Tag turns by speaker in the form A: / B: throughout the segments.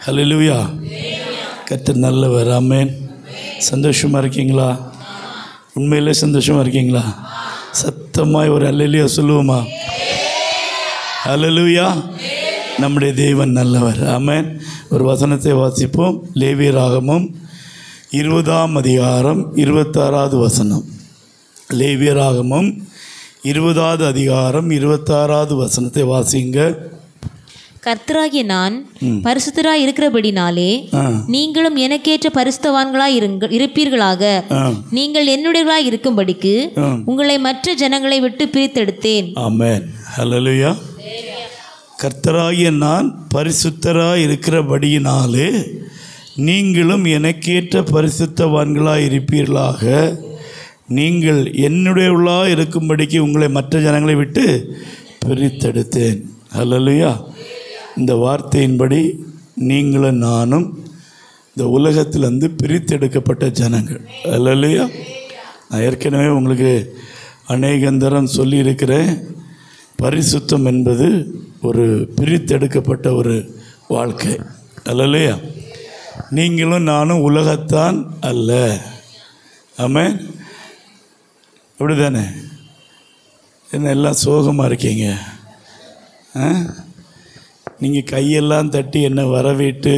A: ஹல்லேலூயா. கர்த்தர் நல்லவர். ஆமென். சந்தோஷமாக இருக்கீங்களா? உண்மையிலே சந்தோஷமாக இருக்கீங்களா? சத்தமாய் ஒரு அல்லேலூயா சொல்லுவோமா? ஹல்லேலூயா. நம்முடைய தேவன் நல்லவர். ஆமென். ஒரு வசனத்தை வாசிப்போம். லேவியராகமம் 20ஆம் அதிகாரம் 26வது வசனம். லேவியராகமம் 20வது அதிகாரம் 26வது வசனத்தை வாசிங்க.
B: கர்த்தராகிய நான் பரிசுத்தராய் இருக்கிறபடினாலே நீங்களும் எனக்கேற்ற பரிசுத்தவான்களாய் இருப்பீர்களாக. நீங்கள் என்னுடையவர்களாய் இருக்கும்படிக்கு உங்களை மற்ற ஜனங்களை விட்டு பிரித்தெடுத்தேன்.
A: ஆமென். ஹல்லேலூயா. கர்த்தராகிய நான் பரிசுத்தராய் இருக்கிறபடியினாலே நீங்களும் எனக்கேற்ற பரிசுத்தவான்களாய் இருப்பீர்களாக. நீங்கள் என்னுடையவர்களாய் இருக்கும்படிக்கு உங்களை மற்ற ஜனங்களை விட்டு பிரித்தெடுத்தேன். ஹல்லேலூயா. இந்த வார்த்தையின்படி நீங்களும் நானும் இந்த உலகத்திலிருந்து பிரித்தெடுக்கப்பட்ட ஜனங்கள். ஹல்லேலூயா. நான் ஏற்கனவே உங்களுக்கு அநேகந்தரம் சொல்லியிருக்கிறேன். பரிசுத்தம் என்பது ஒரு பிரித்தெடுக்கப்பட்ட ஒரு வாழ்க்கை. ஹல்லேலூயா. நீங்களும் நானும் உலகத்தான் அல்ல. ஆமென். அப்படி தானே? என்ன எல்லாம் சோகமாக இருக்கீங்க? நீங்கள் கையெல்லாம் தட்டி என்னை வரவேற்று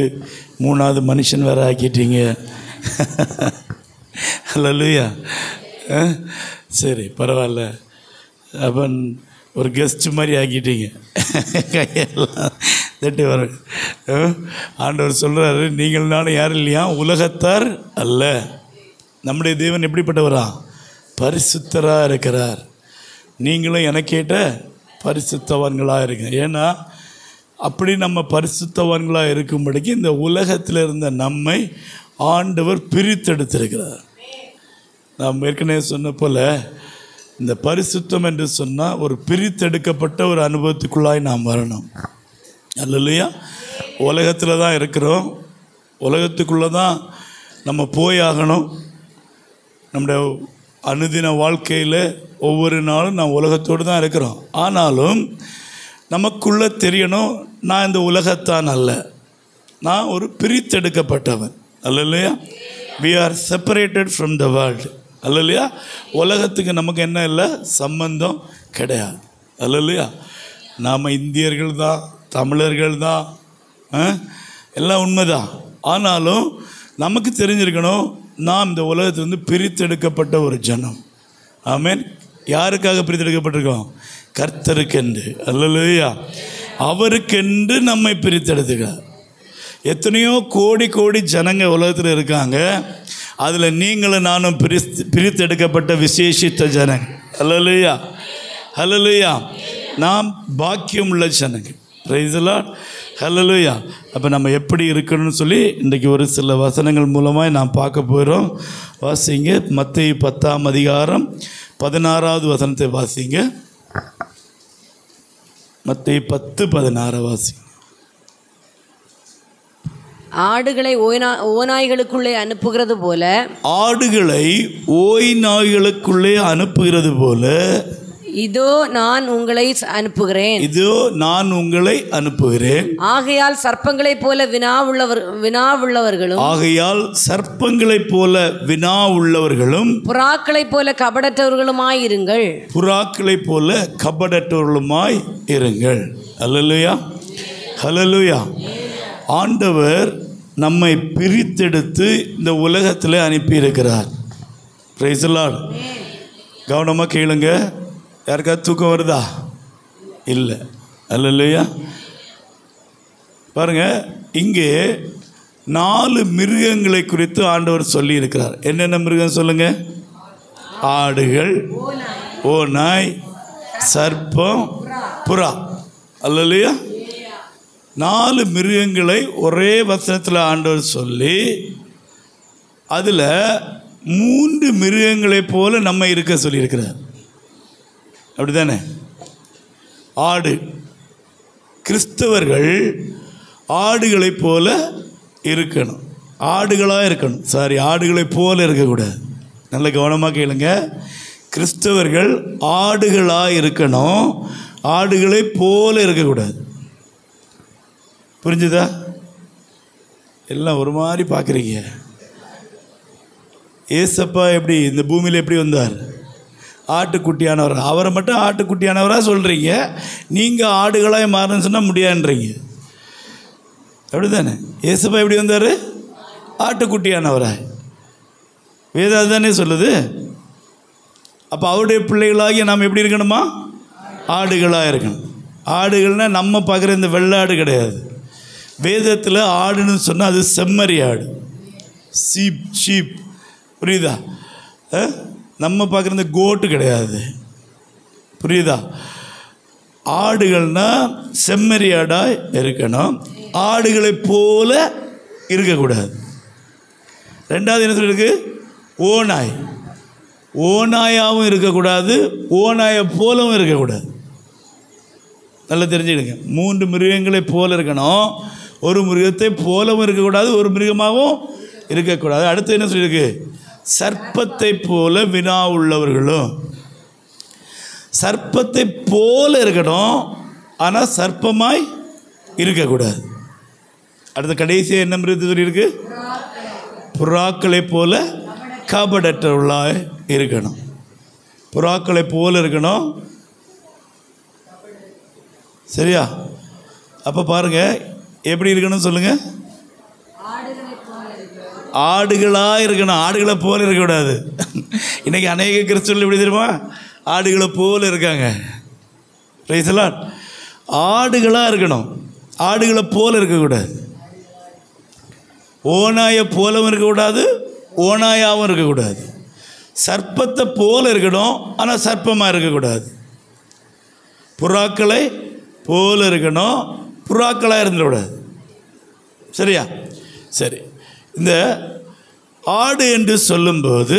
A: 3வது மனுஷன் வேற ஆக்கிட்டீங்க. ஹல்லேலூயா. சரி, பரவாயில்ல. அப்போ ஒரு கெஸ்ட் மாதிரி ஆக்கிட்டீங்க. கையெல்லாம் தட்டி வர ஆண்டவர் சொல்கிறாரு, நீங்கள் நானும் யாரும் இல்லையா, உலகத்தார் அல்ல. நம்முடைய தேவன் எப்படிப்பட்டவரா? பரிசுத்தராக இருக்கிறார். நீங்களும் எனக்கேட்ட பரிசுத்தவான்களாக இருங்க. ஏன்னா அப்படி நம்ம பரிசுத்தவான்களாக இருக்கும்படிக்கு இந்த உலகத்தில் இருந்த நம்மை ஆண்டவர் பிரித்தெடுத்திருக்கிறார். நாம் ஏற்கனவே சொன்ன போல் இந்த பரிசுத்தம் என்று சொன்னால் ஒரு பிரித்தெடுக்கப்பட்ட ஒரு அனுபவத்துக்குள்ளாய் நாம் வரணும். அல்லையா? உலகத்தில் தான் இருக்கிறோம், உலகத்துக்குள்ளே தான் நம்ம போயாகணும். நம்முடைய அனுதின வாழ்க்கையில் ஒவ்வொரு நாளும் நாம் உலகத்தோடு தான் இருக்கிறோம். ஆனாலும் நமக்குள்ளே தெரியணும், நான் இந்த உலகத்தான் அல்ல, நான் ஒரு பிரித்தெடுக்கப்பட்டவன். அல்லையா? we are separated from the world. அல்லையா? உலகத்துக்கு நமக்கு என்ன இல்லை, சம்பந்தம் கிடையாது. அல்லையா? நாம் இந்தியர்கள் தான், தமிழர்கள் தான், எல்லாம் உண்மைதான். ஆனாலும் நமக்கு தெரிஞ்சிருக்கணும், நாம் இந்த உலகத்திலிருந்து பிரித்தெடுக்கப்பட்ட ஒரு ஜனம். ஆமென். யாருக்காக பிரித்தெடுக்கப்பட்டிருக்கோம்? கர்த்தருக்கென்று. அல்லேலூயா. அவருக்கென்று நம்மை பிரித்தெடுத்துக்கிறார். எத்தனையோ கோடி கோடி ஜனங்க உலகத்தில் இருக்காங்க. அதில் நீங்களும் நானும் பிரித்தெடுக்கப்பட்ட விசேஷித்த ஜனங்க. அல்லேலூயா. அல்லேலூயா. நாம் பாக்கியம் உள்ள ஜனங்க. Praise the Lord. ஹல்லேலூயா. அப்போ நம்ம எப்படி இருக்கணும்னு சொல்லி இன்றைக்கி ஒரு சில வசனங்கள் மூலமாக நாம் பார்க்க போகிறோம். வாசிங்க. மத்தேயு 10ஆம் அதிகாரம் 16வது வசனத்தை வாசிங்க. மத்தேயு 10:16 வாசிங்க.
C: ஆடுகளை ஓநாய்களுக்குள்ளே அனுப்புகிறது போல, ஆடுகளை
A: ஓநாய்களுக்குள்ளே அனுப்புகிறது போல,
C: இதோ நான் உங்களை அனுப்புகிறேன்,
A: இதோ நான் உங்களை அனுப்புகிறேன்.
C: ஆகையால் சர்ப்பங்களைப் போல வினாவுள்ளவர்களும்,
A: ஆகையால் சர்ப்பங்களைப் போல வினா உள்ளவர்களும்,
C: புறாக்களைப் போல கபடற்றவர்களுமாய் இருங்கள்,
A: புறாக்களைப் போல கபடற்றவர்களுமாய் இருங்கள். அல்லேலூயா. ஹல்லேலூயா. ஆண்டவர் நம்மை பிரித்தெடுத்து இந்த உலகத்தில் அனுப்பியிருக்கிறார். Praise the Lord. கவனமாக கேளுங்க. யாருக்காவது தூக்கம் வருதா? இல்லை. அல்லேலூயா. பாருங்க, இங்கே 4 மிருகங்களை குறித்து ஆண்டவர் சொல்லி இருக்கிறார். என்னென்ன மிருகம் சொல்லுங்க? ஆடுகள், ஓநாய், சர்ப்பம், புறா. அல்லேலூயா. 4 மிருகங்களை ஒரே வசனத்தில் ஆண்டவர் சொல்லி அதில் 3 மிருகங்களைப் போல நம்ம இருக்க சொல்லியிருக்கிறார். அப்படி தானே? ஆடு, கிறிஸ்தவர்கள் ஆடுகளைப் போல இருக்கணும். ஆடுகளாக இருக்கணும். ஆடுகளைப் போல இருக்கக்கூடாது. நல்ல கவனமாக கேளுங்க. கிறிஸ்தவர்கள் ஆடுகளாக இருக்கணும், ஆடுகளைப் போல இருக்கக்கூடாது. புரிஞ்சுதா? எல்லாம் ஒரு மாதிரி பார்க்குறீங்க. ஏசப்பா எப்படி இந்த பூமியில் எப்படி வந்தார்? ஆட்டுக்குட்டியானவர். அவரை மட்டும் ஆட்டுக்குட்டியானவராக சொல்கிறீங்க, நீங்கள் ஆடுகளாக மாறணும்னு சொன்னால் முடியாதுன்றீங்க. அப்படி தானே? ஏசப்பா எப்படி வந்தார்? ஆட்டுக்குட்டியானவராக. வேதம் அதுதானே சொல்லுது. அப்போ அவருடைய பிள்ளைகளாகி நாம் எப்படி இருக்கணுமா? ஆடுகளாக இருக்கணும். ஆடுகள்னால் நம்ம பார்க்குற இந்த வெள்ளாடு கிடையாது. வேதத்தில் ஆடுன்னு சொன்னால் அது செம்மறி ஆடு, ஷீப். புரியுதா? நம்ம பார்க்குற இந்த கோட்டு கிடையாது. புரியுதா? ஆடுகள்னால் செம்மறி ஆடாக இருக்கணும், ஆடுகளை போல இருக்கக்கூடாது. ரெண்டாவது என்ன சொல்லியிருக்கு? ஓநாய். ஓநாயாகவும் இருக்கக்கூடாது, ஓநாயை போலவும் இருக்கக்கூடாது. நல்லா தெரிஞ்சுக்கிடுங்க. 3 மிருகங்களை போல இருக்கணும், ஒரு மிருகத்தை போலவும் இருக்கக்கூடாது, ஒரு மிருகமாகவும் இருக்கக்கூடாது. அடுத்து என்ன சொல்லியிருக்கு? சர்ப்பத்தை போல வினா உள்ளவர்களும். சர்ப்பத்தை போல இருக்கணும், ஆனால் சர்ப்பமாய் இருக்கக்கூடாது. அடுத்த கடைசியாக என்ன மிருகத்தை சொல்லியிருக்கு? புறாக்களை போல கபடற்றவர்களாக இருக்கணும். புறாக்களை போல இருக்கணும். சரியா? அப்போ பாருங்கள் எப்படி இருக்கணும் சொல்லுங்கள். ஆடுகளாக இருக்கணும், ஆடுகளை போல இருக்கக்கூடாது. இன்றைக்கி அநேக கிறிஸ்தவர்கள் எப்படி தெரியுமா? ஆடுகளை போல இருக்காங்க. Price the Lord. ஆடுகளாக இருக்கணும், ஆடுகளை போல இருக்கக்கூடாது. ஓநாயை போலவும் இருக்கக்கூடாது, ஓநாயாகவும் இருக்கக்கூடாது. சர்ப்பத்தை போல இருக்கணும், ஆனால் சர்ப்பமாக இருக்கக்கூடாது. புறாக்களை போல இருக்கணும், புறாக்களாக இருந்துடக்கூடாது. சரியா? சரி. இந்த ஆடு என்று சொல்லும்போது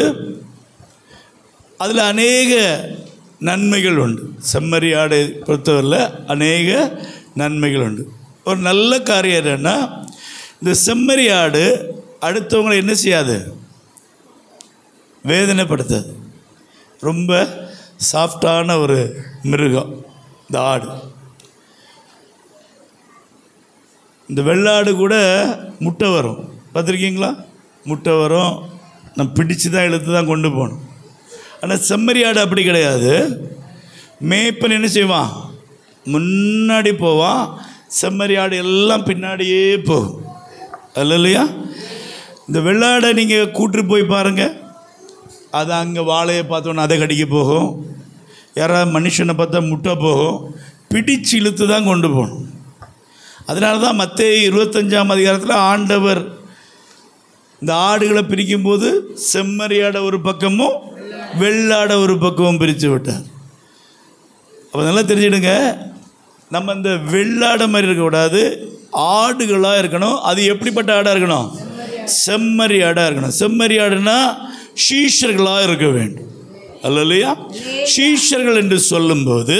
A: அதில் அநேக நன்மைகள் உண்டு. செம்மறி ஆடை பொறுத்தவரையில் அநேக நன்மைகள் உண்டு. ஒரு நல்ல காரியம் என்னென்னா, இந்த செம்மறி ஆடு அடுத்தவங்களை என்ன செய்யாது? வேதனைப்படுத்தாது. ரொம்ப சாஃப்டான ஒரு மிருகம் இந்த ஆடு. இந்த வெள்ளாடு கூட முட்டை வரும், பார்த்துருக்கீங்களா? முட்டை வரும், நம்ம பிடிச்சு தான் இழுத்து தான் கொண்டு போகணும். ஆனால் செம்மறி ஆடு அப்படி கிடையாது. மேய்ப்பன் என்ன செய்வான்? முன்னாடி போவான், செம்மறி ஆடு எல்லாம் பின்னாடியே போகும். அல்ல இல்லையா? இந்த வெள்ளாடை நீங்கள் கூட்டு போய் பாருங்கள், அது அங்கே வாழையை பார்த்தோன்னா அதை கடிக்க போகும், யாராவது மனுஷனை பார்த்தா முட்டை போகும், பிடிச்சு இழுத்து தான் கொண்டு போகணும். அதனால தான் மத்தேயு 25ஆம் அதிகாரத்தில் ஆண்டவர் இந்த ஆடுகளை பிரிக்கும்போது செம்மறியாடை ஒரு பக்கமும் வெள்ளாடை ஒரு பக்கமும் பிரித்து விட்டார். அப்போ நல்லா தெரிஞ்சிடுங்க, நம்ம இந்த வெள்ளாடை மாதிரி இருக்கக்கூடாது, ஆடுகளாக இருக்கணும். அது எப்படிப்பட்ட ஆடாக இருக்கணும்? செம்மறி ஆடாக இருக்கணும். செம்மறி ஆடுனா சீஷர்களாக இருக்க வேண்டும். அல்ல இல்லையா? சீஷர்கள் என்று சொல்லும்போது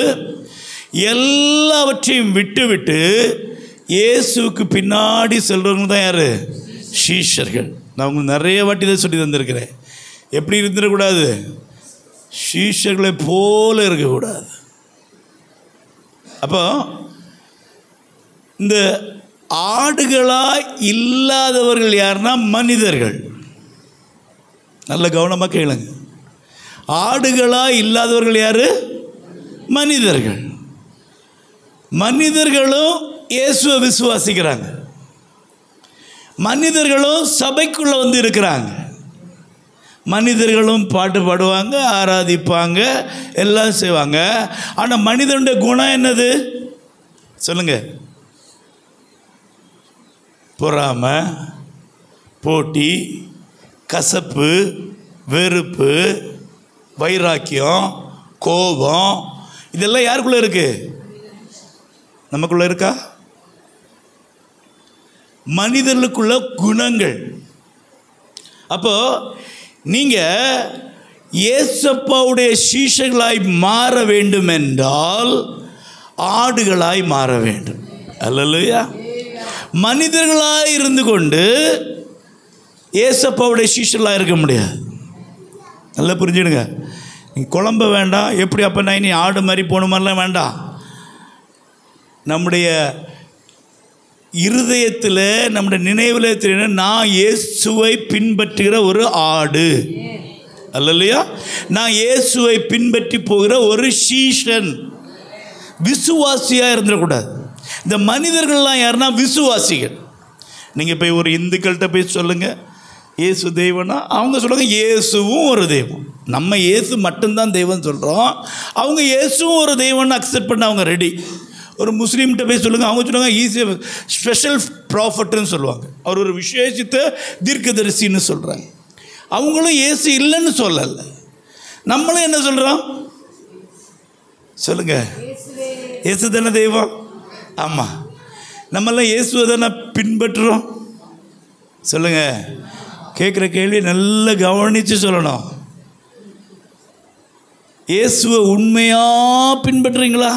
A: எல்லாவற்றையும் விட்டு இயேசுக்கு பின்னாடி செல்றவங்க தான் யார்? சீஷர்கள். நான் உங்களுக்கு நிறைய வாட்டி தான் சொல்லி தந்திருக்கிறேன். எப்படி இருந்துடக்கூடாது? சீஷர்களை போல இருக்கக்கூடாது. அப்போ இந்த ஆடுகளாக இல்லாதவர்கள் யாருன்னா மனிதர்கள். நல்ல கவனமாக கேளுங்க. ஆடுகளாக இல்லாதவர்கள் யார்? மனிதர்கள். மனிதர்களும் இயேசுவை விசுவாசிக்கிறாங்க, மனிதர்களும் சபைக்குள்ளே வந்து இருக்கிறாங்க, மனிதர்களும் பாட்டு பாடுவாங்க, ஆராதிப்பாங்க, எல்லாம் செய்வாங்க. ஆனால் மனிதனுடைய குணம் என்னது சொல்லுங்க? பொறாமை, போட்டி, கசப்பு, வெறுப்பு, வைராக்கியம், கோபம், இதெல்லாம் யாருக்குள்ளே இருக்கு? நமக்குள்ளே இருக்கா? மனிதர்களுக்குள்ள குணங்கள். அப்போ நீங்கள் இயேசப்பாவுடைய சீஷர்களாய் மாற வேண்டும் என்றால் ஆடுகளாய் மாற வேண்டும். அல்லேலூயா. மனிதர்களாய் இருந்து கொண்டு இயேசப்பாவுடைய சீஷர்களாக இருக்க முடியாது. நல்லா புரிஞ்சுடுங்க. நீங்கள் குழம்ப வேண்டாம், எப்படி அப்போ நான் இனி ஆடு மாதிரி போன மாதிரிலாம் வேண்டாம். நம்முடைய இருதயத்தில் நம்முடைய நினைவில் தெரியணும், நான் இயேசுவை பின்பற்றுகிற ஒரு ஆடு. அல்லையா? நான் இயேசுவை பின்பற்றி போகிற ஒரு சீஷன். விசுவாசியாக இருந்துடக்கூடாது. இந்த மனிதர்கள்லாம் யாருன்னா விசுவாசிகள். நீங்கள் போய் ஒரு இந்துக்கள்கிட்ட போய் சொல்லுங்கள் இயேசு தெய்வம்னா அவங்க சொல்லுவாங்க இயேசுவும் ஒரு தெய்வம். நம்ம இயேசு மட்டும்தான் தெய்வம்னு சொல்கிறோம், அவங்க இயேசுவும் ஒரு தெய்வம்னு அக்செப்ட் பண்ண அவங்க ரெடி. ஒரு முஸ்லீம்கிட்ட போய் சொல்லுங்கள், அவங்க சொல்லுவாங்க ஈஸி ஸ்பெஷல் ப்ராஃபட்னு சொல்லுவாங்க, அவர் ஒரு விசேஷித்த தீர்க்கதரிசின்னு சொல்கிறாங்க. அவங்களும் இயேசு இல்லைன்னு சொல்லலை. நம்மளும் என்ன சொல்கிறோம் சொல்லுங்க, இயேசு தானே தெய்வம். ஆமாம், நம்மெல்லாம் இயேசுவை தானே பின்பற்றுறோம். சொல்லுங்க, கேட்குற கேள்வி நல்லா கவனித்து சொல்லணும். இயேசுவை உண்மையாக பின்பற்றுறீங்களா?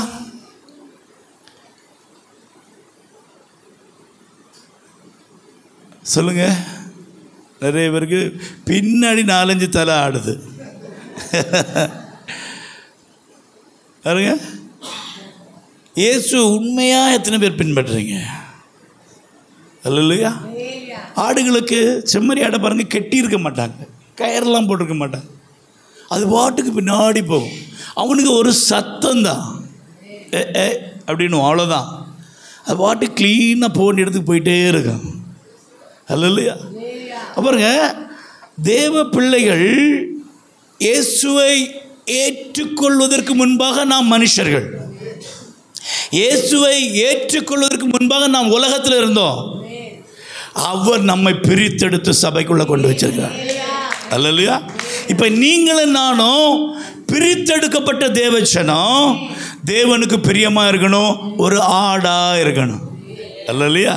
A: சொல்லுங்க. நிறைய பேருக்கு பின்னாடி 4-5 தலை ஆடுது. பாருங்க, இயேசு உண்மையாக எத்தனை பேர் பின்பற்றுறீங்க? அல்லையா? ஆடுகளுக்கு செம்மறி ஆடை பாருங்கள், கெட்டி இருக்க மாட்டாங்க, கயரெல்லாம் போட்டிருக்க மாட்டாங்க, அது பாட்டுக்கு பின்னாடி போகும். அவனுக்கு ஒரு சத்தம்தான் அப்படின்னு, அவ்வளோதான். அது பாட்டு க்ளீனாக போன இடத்துக்கு போயிட்டே இருக்கான். அல்லையா? பாருங்க, தேவ பிள்ளைகள் இயேசுவை ஏற்றுக்கொள்வதற்கு முன்பாக நாம் மனுஷர்கள், இயேசுவை ஏற்றுக்கொள்வதற்கு முன்பாக நாம் உலகத்தில் இருந்தோம். அவர் நம்மை பிரித்தெடுத்து சபைக்குள்ளே கொண்டு வச்சிருக்கிறார். அல்லையா? இப்போ நீங்களும் நானும் பிரித்தெடுக்கப்பட்ட தேவச்சனம், தேவனுக்கு பிரியமாக இருக்கணும், ஒரு ஆடாக இருக்கணும். அல்லையா?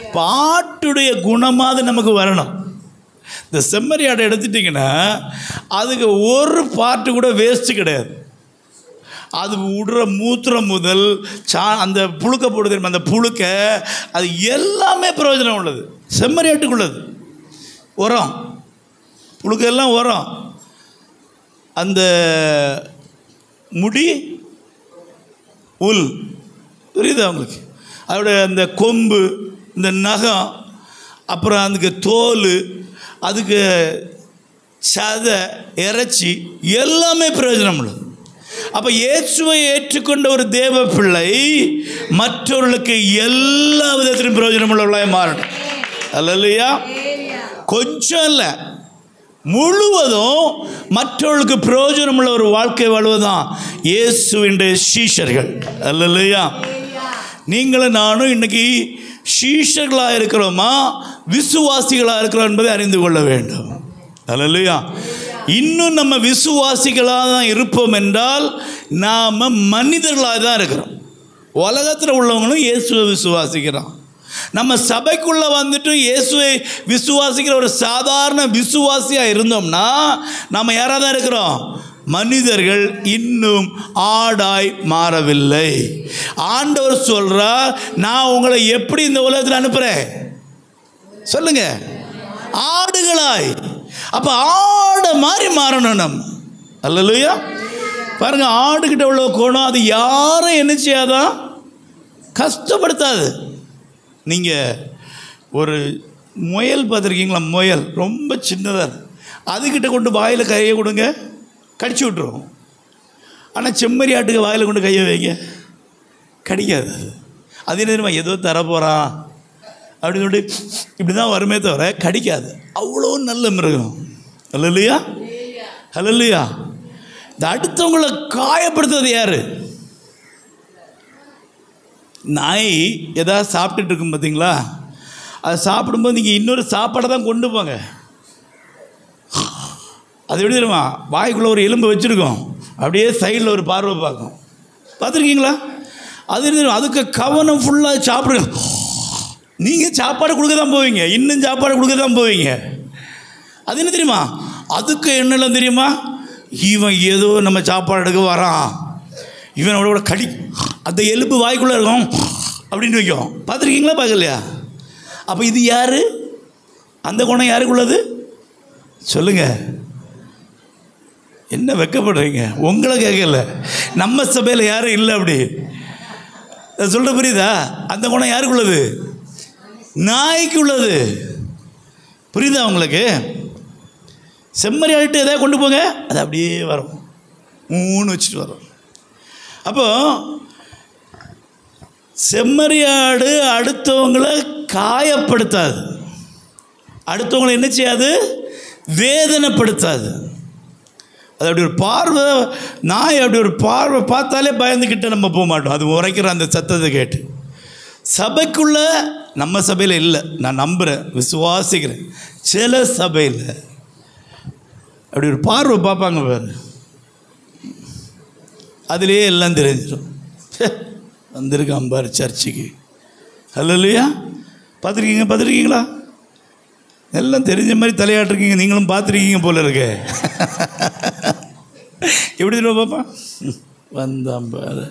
A: இப்போ ஆட்டுடைய குணமாக நமக்கு வரணும். இந்த செம்மறி ஆடை எடுத்துட்டிங்கன்னா அதுக்கு ஒரு பார்ட்டு கூட வேஸ்ட்டு கிடையாது. அது விடுற மூத்திரம் முதல் அந்த புழுக்க போடுது, அந்த புழுக்க, அது எல்லாமே பிரயோஜனம் உள்ளது. செம்மறி ஆட்டுக்குள்ளது உரம், புழுக்க எல்லாம் உரம். அந்த முடி உல் புரியுது அவங்களுக்கு, அதோடைய அந்த கொம்பு, இந்த நகம், அப்புறம் அதுக்கு தோல், அதுக்கு சதை, இறைச்சி, எல்லாமே பிரயோஜனம் உள்ளது. அப்போ இயேசுவை ஏற்றுக்கொண்ட ஒரு தேவ பிள்ளை மற்றவர்களுக்கு எல்லா விதத்திலும் பிரயோஜனம் உள்ளவர்களாக மாறணும். அல்லையா? கொஞ்சம் இல்லை, முழுவதும் மற்றவர்களுக்கு பிரயோஜனம் உள்ள ஒரு வாழ்க்கை வாழ்வதுதான் இயேசுவின் சீஷர்கள். அல்லையா? நீங்களும் நானும் இன்னைக்கு சீஷர்களாக இருக்கிறோமா, விசுவாசிகளாக இருக்கிறோம் என்பதை அறிந்து கொள்ள வேண்டும். அல்லையா? இன்னும் நம்ம விசுவாசிகளாக தான் இருப்போம் என்றால் நாம் மனிதர்களாக தான் இருக்கிறோம். உலகத்தில் உள்ளவங்களும் இயேசுவை விசுவாசிக்கிறோம். நம்ம சபைக்குள்ளே வந்துட்டு இயேசுவை விசுவாசிக்கிற ஒரு சாதாரண விசுவாசியாக இருந்தோம்னா நாம் யாராக தான் இருக்கிறோம்? மனிதர்கள், இன்னும் ஆடாய் மாறவில்லை. ஆண்டவர் சொல்றார், நான் உங்களை எப்படி இந்த உலகத்தில் அனுப்புகிறேன் சொல்லுங்க, ஆடுகளாய். அப்போ ஆடை மாதிரி மாறணும் நம்ம. அல்லையா? பாருங்க, ஆடுகிட்ட உள்ள குணம் அது யாரும் என்ன செய்யாதான், கஷ்டப்படுத்தாது. நீங்கள் ஒரு முயல் பார்த்துருக்கீங்களா? முயல் ரொம்ப சின்னதாக, அதுக்கிட்ட கொண்டு வாயில் கையை கொடுங்க, கடிச்சு விட்டுரும். ஆனால் செம்மறி ஆட்டுக்கு வாயில் கொண்டு கையை வைங்க, கடிக்காது. அது என்ன தெரியுமா, ஏதோ தரப்போகிறான் அப்படின்னு சொல்லிட்டு இப்படி தான் வருமே தவிர கடிக்காது. அவ்வளோ நல்ல மிருகம். அல்லையா? அல்லையா? இந்த அடுத்தவங்களை காயப்படுத்துறது யார்? நாய் எதாவது சாப்பிட்டுட்டு இருக்கும் பார்த்தீங்களா, அதை சாப்பிடும்போது நீங்கள் இன்னொரு சாப்பாடை தான் கொண்டு போங்க. அது எப்படி தெரியுமா, வாய்க்குள்ளே ஒரு எலும்பு வச்சுருக்கோம், அப்படியே சைடில் ஒரு பார்வை பார்க்கும், பார்த்துருக்கீங்களா? அது அதுக்கு கவனம் ஃபுல்லாக சாப்பிடுங்க. நீங்கள் சாப்பாடு கொடுக்க தான் போவீங்க, இன்னும் சாப்பாடு கொடுக்க தான் போவீங்க. அது என்ன தெரியுமா, அதுக்கு என்னெல்லாம் தெரியுமா, இவன் ஏதோ நம்ம சாப்பாடு எடுக்க வரான், இவனோட கடி, அந்த எலும்பு வாய்க்குள்ளே இருக்கும் அப்படின்னு வைக்கும். பார்த்துருக்கீங்களா? பார்க்கலையா? அப்போ இது யார்? அந்த குணம் யாருக்குள்ளது சொல்லுங்கள். என்ன வெக்கப்படுறீங்க? உங்களை கேட்கல, நம்ம சபையில் யாரும் இல்லை அப்படி சொல்கிற, புரியுதா? அந்த குணம் யாருக்குள்ளது? நாய்க்கு உள்ளது. புரியுதா உங்களுக்கு? செம்மறி ஆடிட்டு எதாவது கொண்டு போங்க, அது அப்படியே வரும், 3 வச்சுட்டு வரும். அப்போது செம்மறியாடு அடுத்தவங்களை காயப்படுத்தாது, அடுத்தவங்களை என்ன செய்யாது, வேதனைப்படுத்தாது. அது அப்படி ஒரு பார்வை, நாய் அப்படி ஒரு பார்வை பார்த்தாலே பயந்துக்கிட்ட நம்ம போக மாட்டோம், அது உரைக்கிற அந்த சத்தத்தை கேட்டு. சபைக்குள்ள, நம்ம சபையில் இல்லை, நான் நம்புகிறேன், விசுவாசிக்கிறேன், சில சபையில் அப்படி ஒரு பார்வை பார்ப்பாங்க பாரு, அதுலேயே எல்லாம் தெரிஞ்சிடும். வந்திருக்கான் பாரு சர்ச்சுக்கு, அல்லையா? பார்த்துருக்கீங்களா? எல்லாம் தெரிஞ்ச மாதிரி தலையாட்டிருக்கீங்க, நீங்களும் பார்த்துருக்கீங்க போல இருக்க. எப்படி தெரியும் பாப்பா, வந்தான் பாரு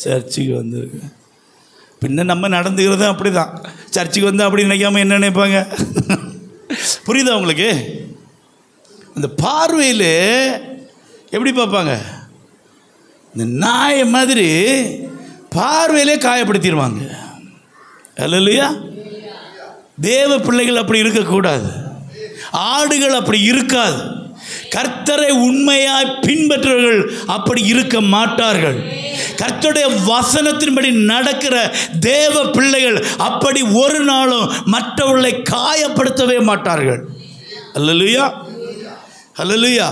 A: சர்ச்சுக்கு வந்திருக்கு. பின்ன நம்ம நடந்துக்கிறதும் அப்படி தான், சர்ச்சுக்கு வந்து அப்படி நினைக்காம என்ன நினைப்பாங்க? புரியுதா உங்களுக்கு? அந்த பார்வையில் எப்படி பார்ப்பாங்க? இந்த நாய் மாதிரி பார்வையிலே காயப்படுத்திடுவாங்க, அல்லையா? தேவ பிள்ளைகள் அப்படி இருக்கக்கூடாது, ஆடுகள் அப்படி இருக்காது, கர்த்தரை உண்மையாய் பின்பற்றவர்கள் அப்படி இருக்க மாட்டார்கள். கர்த்தருடைய வசனத்தின்படி நடக்கிற தேவ பிள்ளைகள் அப்படி ஒரு நாளும் மற்றவர்களை காயப்படுத்தவே மாட்டார்கள். அல்லேலூயா, அல்லேலூயா.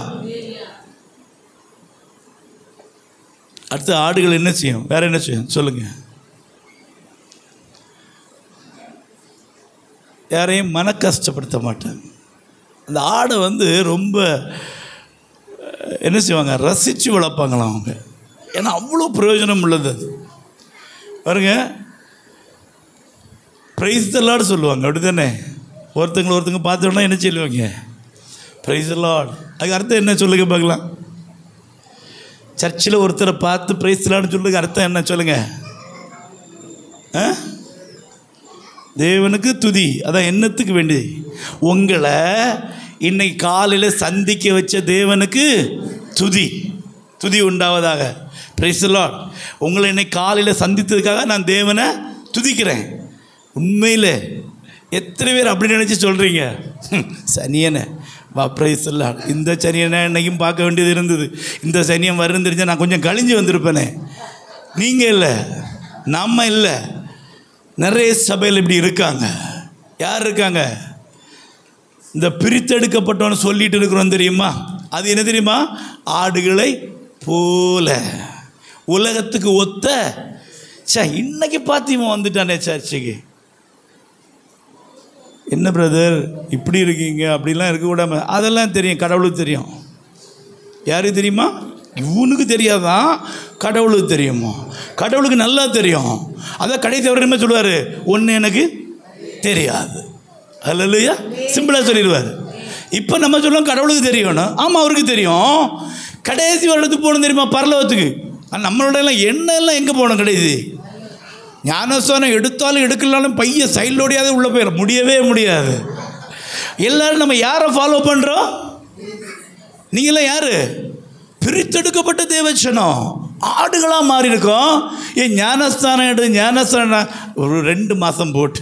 A: அடுத்து ஆடுகள் என்ன செய்யும், வேற என்ன செய்யும் சொல்லுங்க? யாரையும் மன கஷ்டப்படுத்த மாட்டாங்க. அந்த ஆடை வந்து ரொம்ப என்ன செய்வாங்க, ரசித்து வளர்ப்பாங்களாம் அவங்க, ஏன்னா அவ்வளோ பிரயோஜனம் உள்ளது அது. பாருங்க, பிரைஸ் தி லார்ட் சொல்லுவாங்க, அப்படி தானே? ஒருத்தங்க பார்த்தோன்னா என்ன சொல்லுவாங்க, பிரைஸ் தி லார்ட். அதுக்கு அர்த்தம் என்ன சொல்லுங்க பார்க்கலாம்? சர்ச்சில் ஒருத்தரை பார்த்து பிரைஸ் தி லார்ட்னு சொல்லுங்க, அர்த்தம் என்ன சொல்லுங்க? தேவனுக்கு துதி. அதான் என்னத்துக்கு வேண்டி? உங்களை இன்னைக்கு காலையில் சந்திக்க வச்ச தேவனுக்கு துதி, துதி உண்டாவதாக. Price the Lord. உங்களை இன்னைக்கு காலையில் சந்தித்ததுக்காக நான் தேவனை துதிக்கிறேன். உண்மையில் எத்தனை பேர் அப்படி நினச்சி சொல்கிறீங்க? சனியனை வா, பிரைஸ் தி லார்ட். இந்த சனியனை இன்னைக்கும் பார்க்க வேண்டியது இருந்தது, இந்த சனியன் வருன்னு தெரிஞ்சால் நான் கொஞ்சம் கழிஞ்சு வந்திருப்பேனே. நீங்கள் இல்லை, நம்ம இல்லை. நிறைய சபையில் இப்படி இருக்காங்க. யார் இருக்காங்க? இந்த பிரித்தெடுக்கப்பட்டோன்னு சொல்லிட்டு இருக்கிறோம் தெரியுமா? அது என்ன தெரியுமா? ஆடுகளை போல, உலகத்துக்கு ஒத்த. இன்னைக்கு பாத்தியமா வந்துட்டானே சர்ச்சுக்கு. என்ன பிரதர் இப்படி இருக்கீங்க, அப்படிலாம் இருக்கக்கூடாது. அதெல்லாம் தெரியும், கடவுளுக்கு தெரியும். யாருக்கு தெரியுமா? இவனுக்கு தெரியாதான், கடவுளுக்கு தெரியுமா? கடவுளுக்கு நல்லா தெரியும். அதான் கடைசி அவர் என்ன சொல்லுவார், ஒன்று எனக்கு தெரியாது. அல்லேலூயா, சிம்பிளாக சொல்லிடுவார். இப்போ நம்ம சொல்லுவோம் கடவுளுக்கு தெரியணும். ஆமாம், அவருக்கு தெரியும். கடைசி வருடத்துக்கு போகணும் தெரியுமா, பரலோகத்துக்கு. நம்மளோட எல்லாம் எண்ணெல்லாம் எங்கே போகணும்? கடைசி ஞானஸ்தானம் எடுத்தாலும் எடுக்கலாலும் பைய சைலோடையாவது உள்ளே போயிட முடியவே முடியாது. எல்லோரும் நம்ம யாரை ஃபாலோ பண்ணுறோம்? நீங்களாம் யார்? பிரித்தெடுக்கப்பட்ட தேவச்சனம், ஆடுகளாக மாறி இருக்கோம். ஏன் ஞானஸ்தானம் ஞானஸ்தானம் ஒரு 2 மாதம் போட்டு,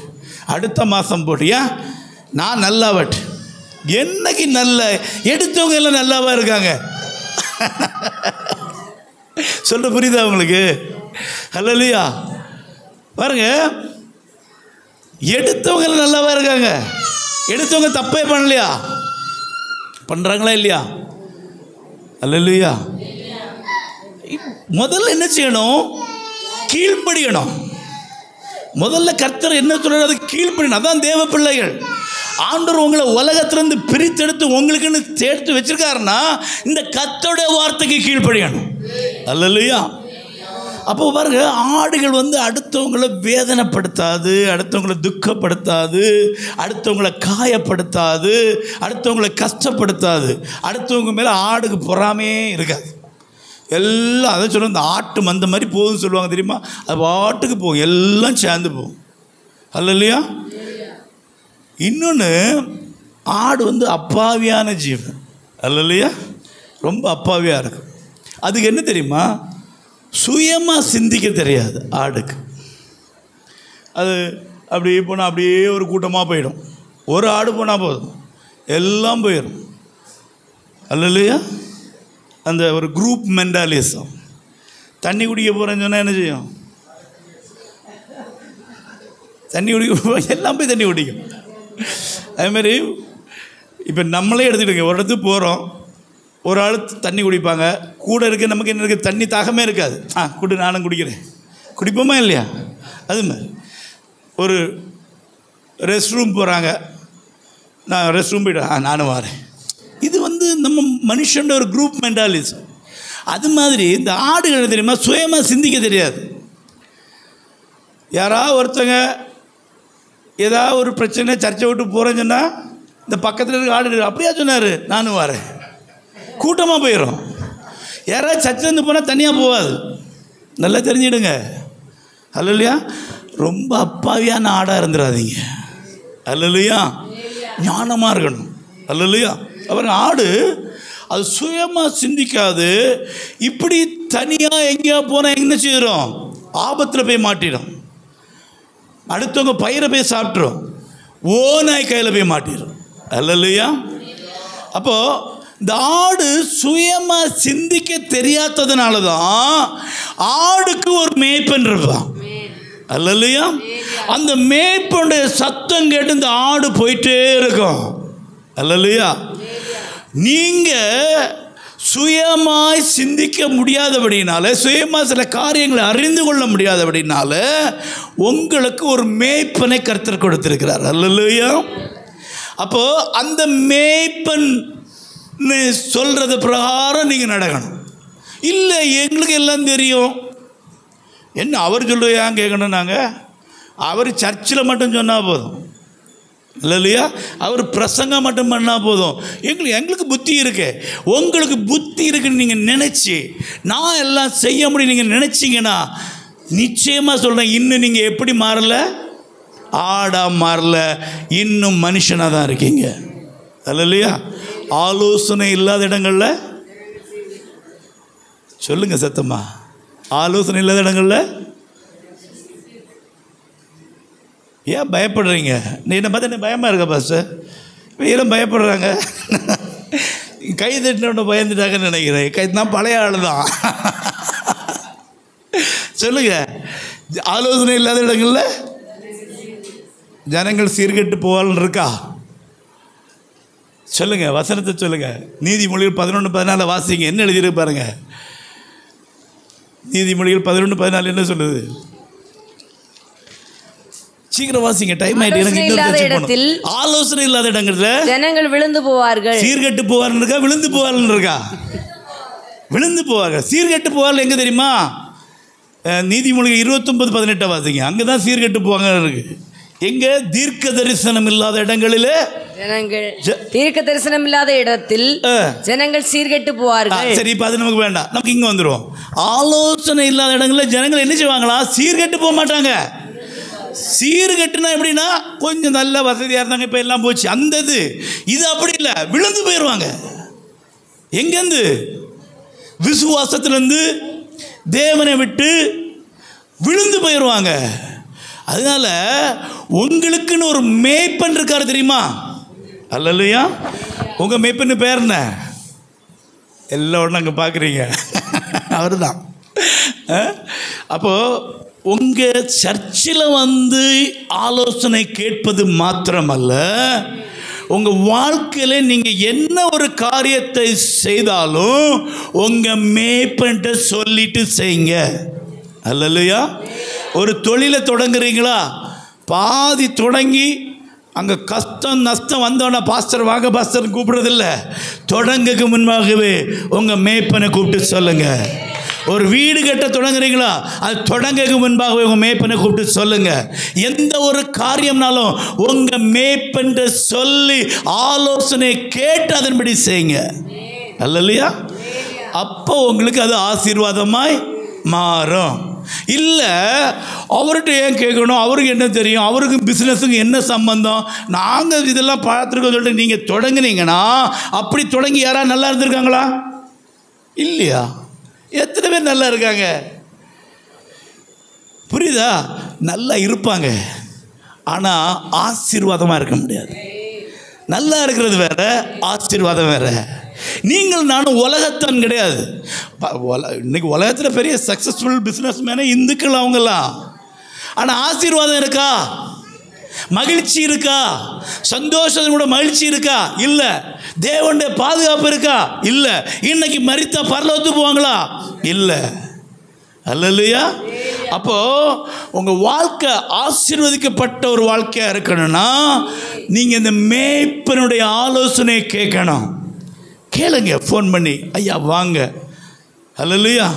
A: அடுத்த மாதம் போட்டு, ஏன் நான் நல்லாவட் என்னைக்கு நல்ல எடுத்தவங்க எல்லாம் நல்லாவா இருக்காங்க? சொல்ல புரியுதா உங்களுக்கு? அல்லேலூயா. பாருங்க, எடுத்தவங்க எல்லாம் நல்லாவா இருக்காங்க? எடுத்தவங்க தப்பே பண்ணலையா? பண்ணுறாங்களா இல்லையா? அல்லேலூயா. முதல்ல என்ன செய்யணும்? கீழ்ப்படியணும். முதல்ல கர்த்தர் என்ன சொல்றாரு, அது கீழ்ப்படியணும். அதான் தேவ பிள்ளைகள். ஆண்டவர் உங்களை உலகத்திலிருந்து பிரித்தெடுத்து உங்களுக்குன்னு சேர்த்து வச்சிருக்காருன்னா இந்த கர்த்தருடைய வார்த்தைக்கு கீழ்ப்படியணும். அல்லேலூயா. அப்போ பாருங்க, ஆடுகள் வந்து அடுத்தவங்களை வேதனைப்படுத்தாது, அடுத்தவங்களை துக்கப்படுத்தாது, அடுத்தவங்களை காயப்படுத்தாது, அடுத்தவங்களை கஷ்டப்படுத்தாது. அடுத்தவங்க மேலே ஆடுக்கு பொறாமையே இருக்காது. எல்லாம் அதை சொல்லுவோம், இந்த ஆட்டு மந்த மாதிரி போகுதுன்னு சொல்லுவாங்க தெரியுமா? அது பாட்டுக்கு போகும், எல்லாம் சேர்ந்து போகும். அல்லேலூயா. இன்னொன்று, ஆடு வந்து அப்பாவியான ஜீவன். அல்லேலூயா. ரொம்ப அப்பாவியாக இருக்கும். அதுக்கு என்ன தெரியுமா? சுயமாக சிந்திக்க தெரியாது ஆடுக்கு. அப்படியே போனால் அப்படியே ஒரு கூட்டமாக போயிடும். ஒரு ஆடு போனால் போதும், எல்லாம் போயிடும். அல்லையா? அந்த ஒரு குரூப் மென்டாலிசம். தண்ணி குடிக்க போகிறேன்னு சொன்னால் என்ன செய்யும்? தண்ணி குடிக்க எல்லாம் போய் தண்ணி குடிக்கும். அதேமாதிரி இப்போ நம்மளே எடுத்துக்கிட்டுங்க, ஒரு இடத்துக்கு போகிறோம், ஒரு ஆள் தண்ணி குடிப்பாங்க, கூட இருக்க நமக்கு என்ன இருக்குது, தண்ணி தாகமே இருக்காது. குடி, நானும் குடிக்கிறேன், குடிப்போமா இல்லையா? அதுமாதிரி ஒரு ரெஸ்ட் ரூம் போகிறாங்க, நான் ரெஸ்ட் ரூம் போய்ட்டு நானும் வரேன். இது நம்ம மனுஷன் ஒரு குரூப் மென்டாலிசம். அது மாதிரி இந்த ஆடுகள் தெரியுமா, சுயமாக சிந்திக்க தெரியாது. யாராவது ஒருத்தங்க ஏதாவது ஒரு பிரச்சனை சர்ச்சை விட்டு போகிறேன்னு சொன்னால் இந்த பக்கத்தில் இருக்க ஆடு அப்படியா சொன்னார், நானும் வரேன், கூட்டமாக போயிடும். யாராவது சர்ச்சைந்து போனால் தனியாக போகாது. நல்லா தெரிஞ்சிடுங்க. அல்லையா? ரொம்ப அப்பாவியான ஆடாக இருந்துடாதீங்க. அல்லையா? ஞானமாக இருக்கணும். அல்லையா? அப்புறம் ஆடு அது சுயமாக சிந்திக்காது. இப்படி தனியாக எங்கேயா போனால் என்ன செய்கிறோம், ஆபத்தில் போய் மாட்டிடும். அடுத்தவங்க பயிரை போய் சாப்பிட்றோம், ஓநாய் கையில் போய் மாட்டிடும். அல்லையா? அப்போது இந்த ஆடு சுயமாக சிந்திக்க தெரியாததுனால தான் ஆடுக்கு ஒரு மேய்ப்பன் இருப்பான். அல்லையா? அந்த மேய்ப்பனுடைய சத்தம் கேட்டு இந்த ஆடு போயிட்டே இருக்கும். அல்லையா? நீங்கள் சுயமாய் சிந்திக்க முடியாதபடினால, சுயமாக சில காரியங்களை அறிந்து கொள்ள முடியாதபடினால உங்களுக்கு ஒரு மேய்ப்பனை கர்த்தர் கொடுத்திருக்கிறார். அல்லையா? அப்போது அந்த மேய்ப்பன் சொல்கிறது பிரகாரம் நீங்கள் நடக்கணும். இல்லை எங்களுக்கு எல்லாம் தெரியும், என்ன அவர் சொல்ல ஏன் கேட்கணும்? நாங்கள் அவர் சர்ச்சில் மட்டும் சொன்னால் போதும், இல்லையா? அவர் பிரசங்கம் மட்டும் பண்ணால் போதும், எங்களுக்கு புத்தி இருக்கு. உங்களுக்கு புத்தி இருக்குன்னு நீங்கள் நினச்சி நான் எல்லாம் செய்ய முடியும் நீங்கள் நினச்சிங்கன்னா நிச்சயமாக சொல்கிறேன், இன்னும் நீங்கள் எப்படி மாறலை, ஆடாக மாறல, இன்னும் மனுஷனாக தான் இருக்கீங்க. இல்லையா? ஆலோசனை இல்லாத இடங்களில் சொல்லுங்கள் சத்தமா, ஆலோசனை இல்லாத இடங்களில் ஏன் பயப்படுறீங்க? நீ என்ன பார்த்தா என்ன பயமாக இருக்கா பாஸ்டர்? எல்லாம் பயப்படுறாங்க, கை தட்டினோட பயந்துட்டாங்கன்னு நினைக்கிறேன். கை தான் பழைய ஆள் தான். சொல்லுங்க, ஆலோசனை இல்லாத இடங்களில் ஜனங்கள் சீர்கெட்டு போவாள்னு இருக்கா? சொல்லுங்க, வசனத்தை சொல்லுங்க. நீதிமொழிகள் 11:14 வாசிங்க. என்ன எழுதியிருக்கு பாருங்க. நீதிமொழிகள் 11:14 என்ன சொல்லுது? சீக்கிரம் வாசிங்க, டைம் ஆயிட்டு. ஆலோசனை இல்லாத இடங்கள்ல
C: ஜனங்கள் விழுந்து போவார்கள்.
A: சீர்கெட்டு போவார்கள் இருக்கா, விழுந்து போவார்கள் இருக்கா? விழுந்து போவார்கள். சீர்கெட்டு போவார்கள் எங்க தெரியுமா? நீதிமொழிகள் 29:18 வாசிங்க. அங்கதான் சீர்கெட்டு போவாங்க இருக்கு. எங்க? தீர்க்க தரிசனம் இல்லாத இடங்களிலே
C: ஜனங்கள், தீர்க்க தரிசனம் இல்லாத இடத்தில் ஜனங்கள் சீர்கெட்டு போவார்கள்.
A: சரி, இப்ப அது நமக்கு வேண்டாம், நமக்கு இங்க வந்துடும். ஆலோசனை இல்லாத இடங்களில் ஜனங்கள் என்ன செய்வாங்களா? சீர்கெட்டு போக மாட்டாங்க. சீர்கெட்டுனா எப்படின்னா, கொஞ்சம் நல்ல வசதியாக இருந்தாங்க, இப்போ எல்லாம் போச்சு அந்த இது அப்படி இல்லை, விழுந்து போயிடுவாங்க. எங்கேருந்து? விசுவாசத்திலேருந்து தேவனை விட்டு விழுந்து போயிடுவாங்க. அதனால உங்களுக்குன்னு ஒரு மேய்ப்பன் இருக்காரு தெரியுமா? அல்லையா? உங்கள் மேய்ப்பன் பேர் என்ன? எல்லாம் ஒன்று அங்கே பார்க்குறீங்க, அவர் தான். அப்போது உங்கள் சர்ச்சில் ஆலோசனை கேட்பது மாத்திரமல்ல, உங்கள் வாழ்க்கையில் நீங்கள் என்ன ஒரு காரியத்தை செய்தாலும் உங்கள் மேய்ப்பன்ட்ட சொல்லிட்டு செய்யுங்க. அல்லையா? ஒரு தொழிலை தொடங்குறீங்களா, பாதி தொடங்கி அங்கே கஷ்டம் நஷ்டம் வந்தோன்னா பாஸ்டர் வாங்க பாஸ்டர் கூப்பிடுறதில்ல, தொடங்குக்கு முன்பாகவே உங்கள் மேய்ப்பனை கூப்பிட்டு சொல்லுங்கள். ஒரு வீடு கட்ட தொடங்குறீங்களா, அது தொடங்குக்கு முன்பாகவே உங்கள் மேய்ப்பனை கூப்பிட்டு சொல்லுங்கள். எந்த ஒரு காரியம்னாலும் உங்கள் மேய்ப்பன்ட்ட சொல்லி ஆலோசனை கேட்டு அதன்படி செய்யுங்க. அல்லையா? அப்போ உங்களுக்கு அது ஆசீர்வாதமாய் மாறும். இல்லை அவர்கிட்ட ஏன் கேட்கணும், அவருக்கு என்ன தெரியும், அவருக்கு பிஸ்னஸுக்கு என்ன சம்பந்தம், நாங்கள் இதெல்லாம் பார்த்துருக்கோம் சொல்லிட்டு நீங்கள் தொடங்குனீங்கன்னா, அப்படி தொடங்கி யாராவது நல்லா இருந்திருக்காங்களா? இல்லையா? எத்தனை பேர் நல்லா இருக்காங்க? புரியுதா? நல்லா இருப்பாங்க, ஆனால் ஆசீர்வாதமாக இருக்க முடியாது. நல்லா இருக்கிறது வேற, ஆசீர்வாதம் வேற. நீங்கள் நானும் உலகத்தான் கிடையாது. இன்னைக்கு உலகத்தில் பெரிய சக்ஸஸ்ஃபுல் பிஸ்னஸ் மேனே இந்துக்கள் அவங்கெல்லாம். ஆனால் ஆசீர்வாதம் இருக்கா? மகிழ்ச்சி இருக்கா? சந்தோஷம் கூட மகிழ்ச்சி இருக்கா? இல்லை. தேவனுடைய பாதுகாப்பு இருக்கா? இல்லை. இன்னைக்கு மரித்தா பரலோகத்துக்கு போவாங்களா? இல்லை. அல்லேலூயா. அப்போ உங்க வாழ்க்கை ஆசீர்வதிக்கப்பட்ட ஒரு வாழ்க்கையா இருக்கணும்னா நீங்க இந்த மேய்ப்பனுடைய ஆலோசனையை கேட்கணும். கேளுங்க, ஃபோன் பண்ணி, ஐயா வாங்க. அல்லேலூயா.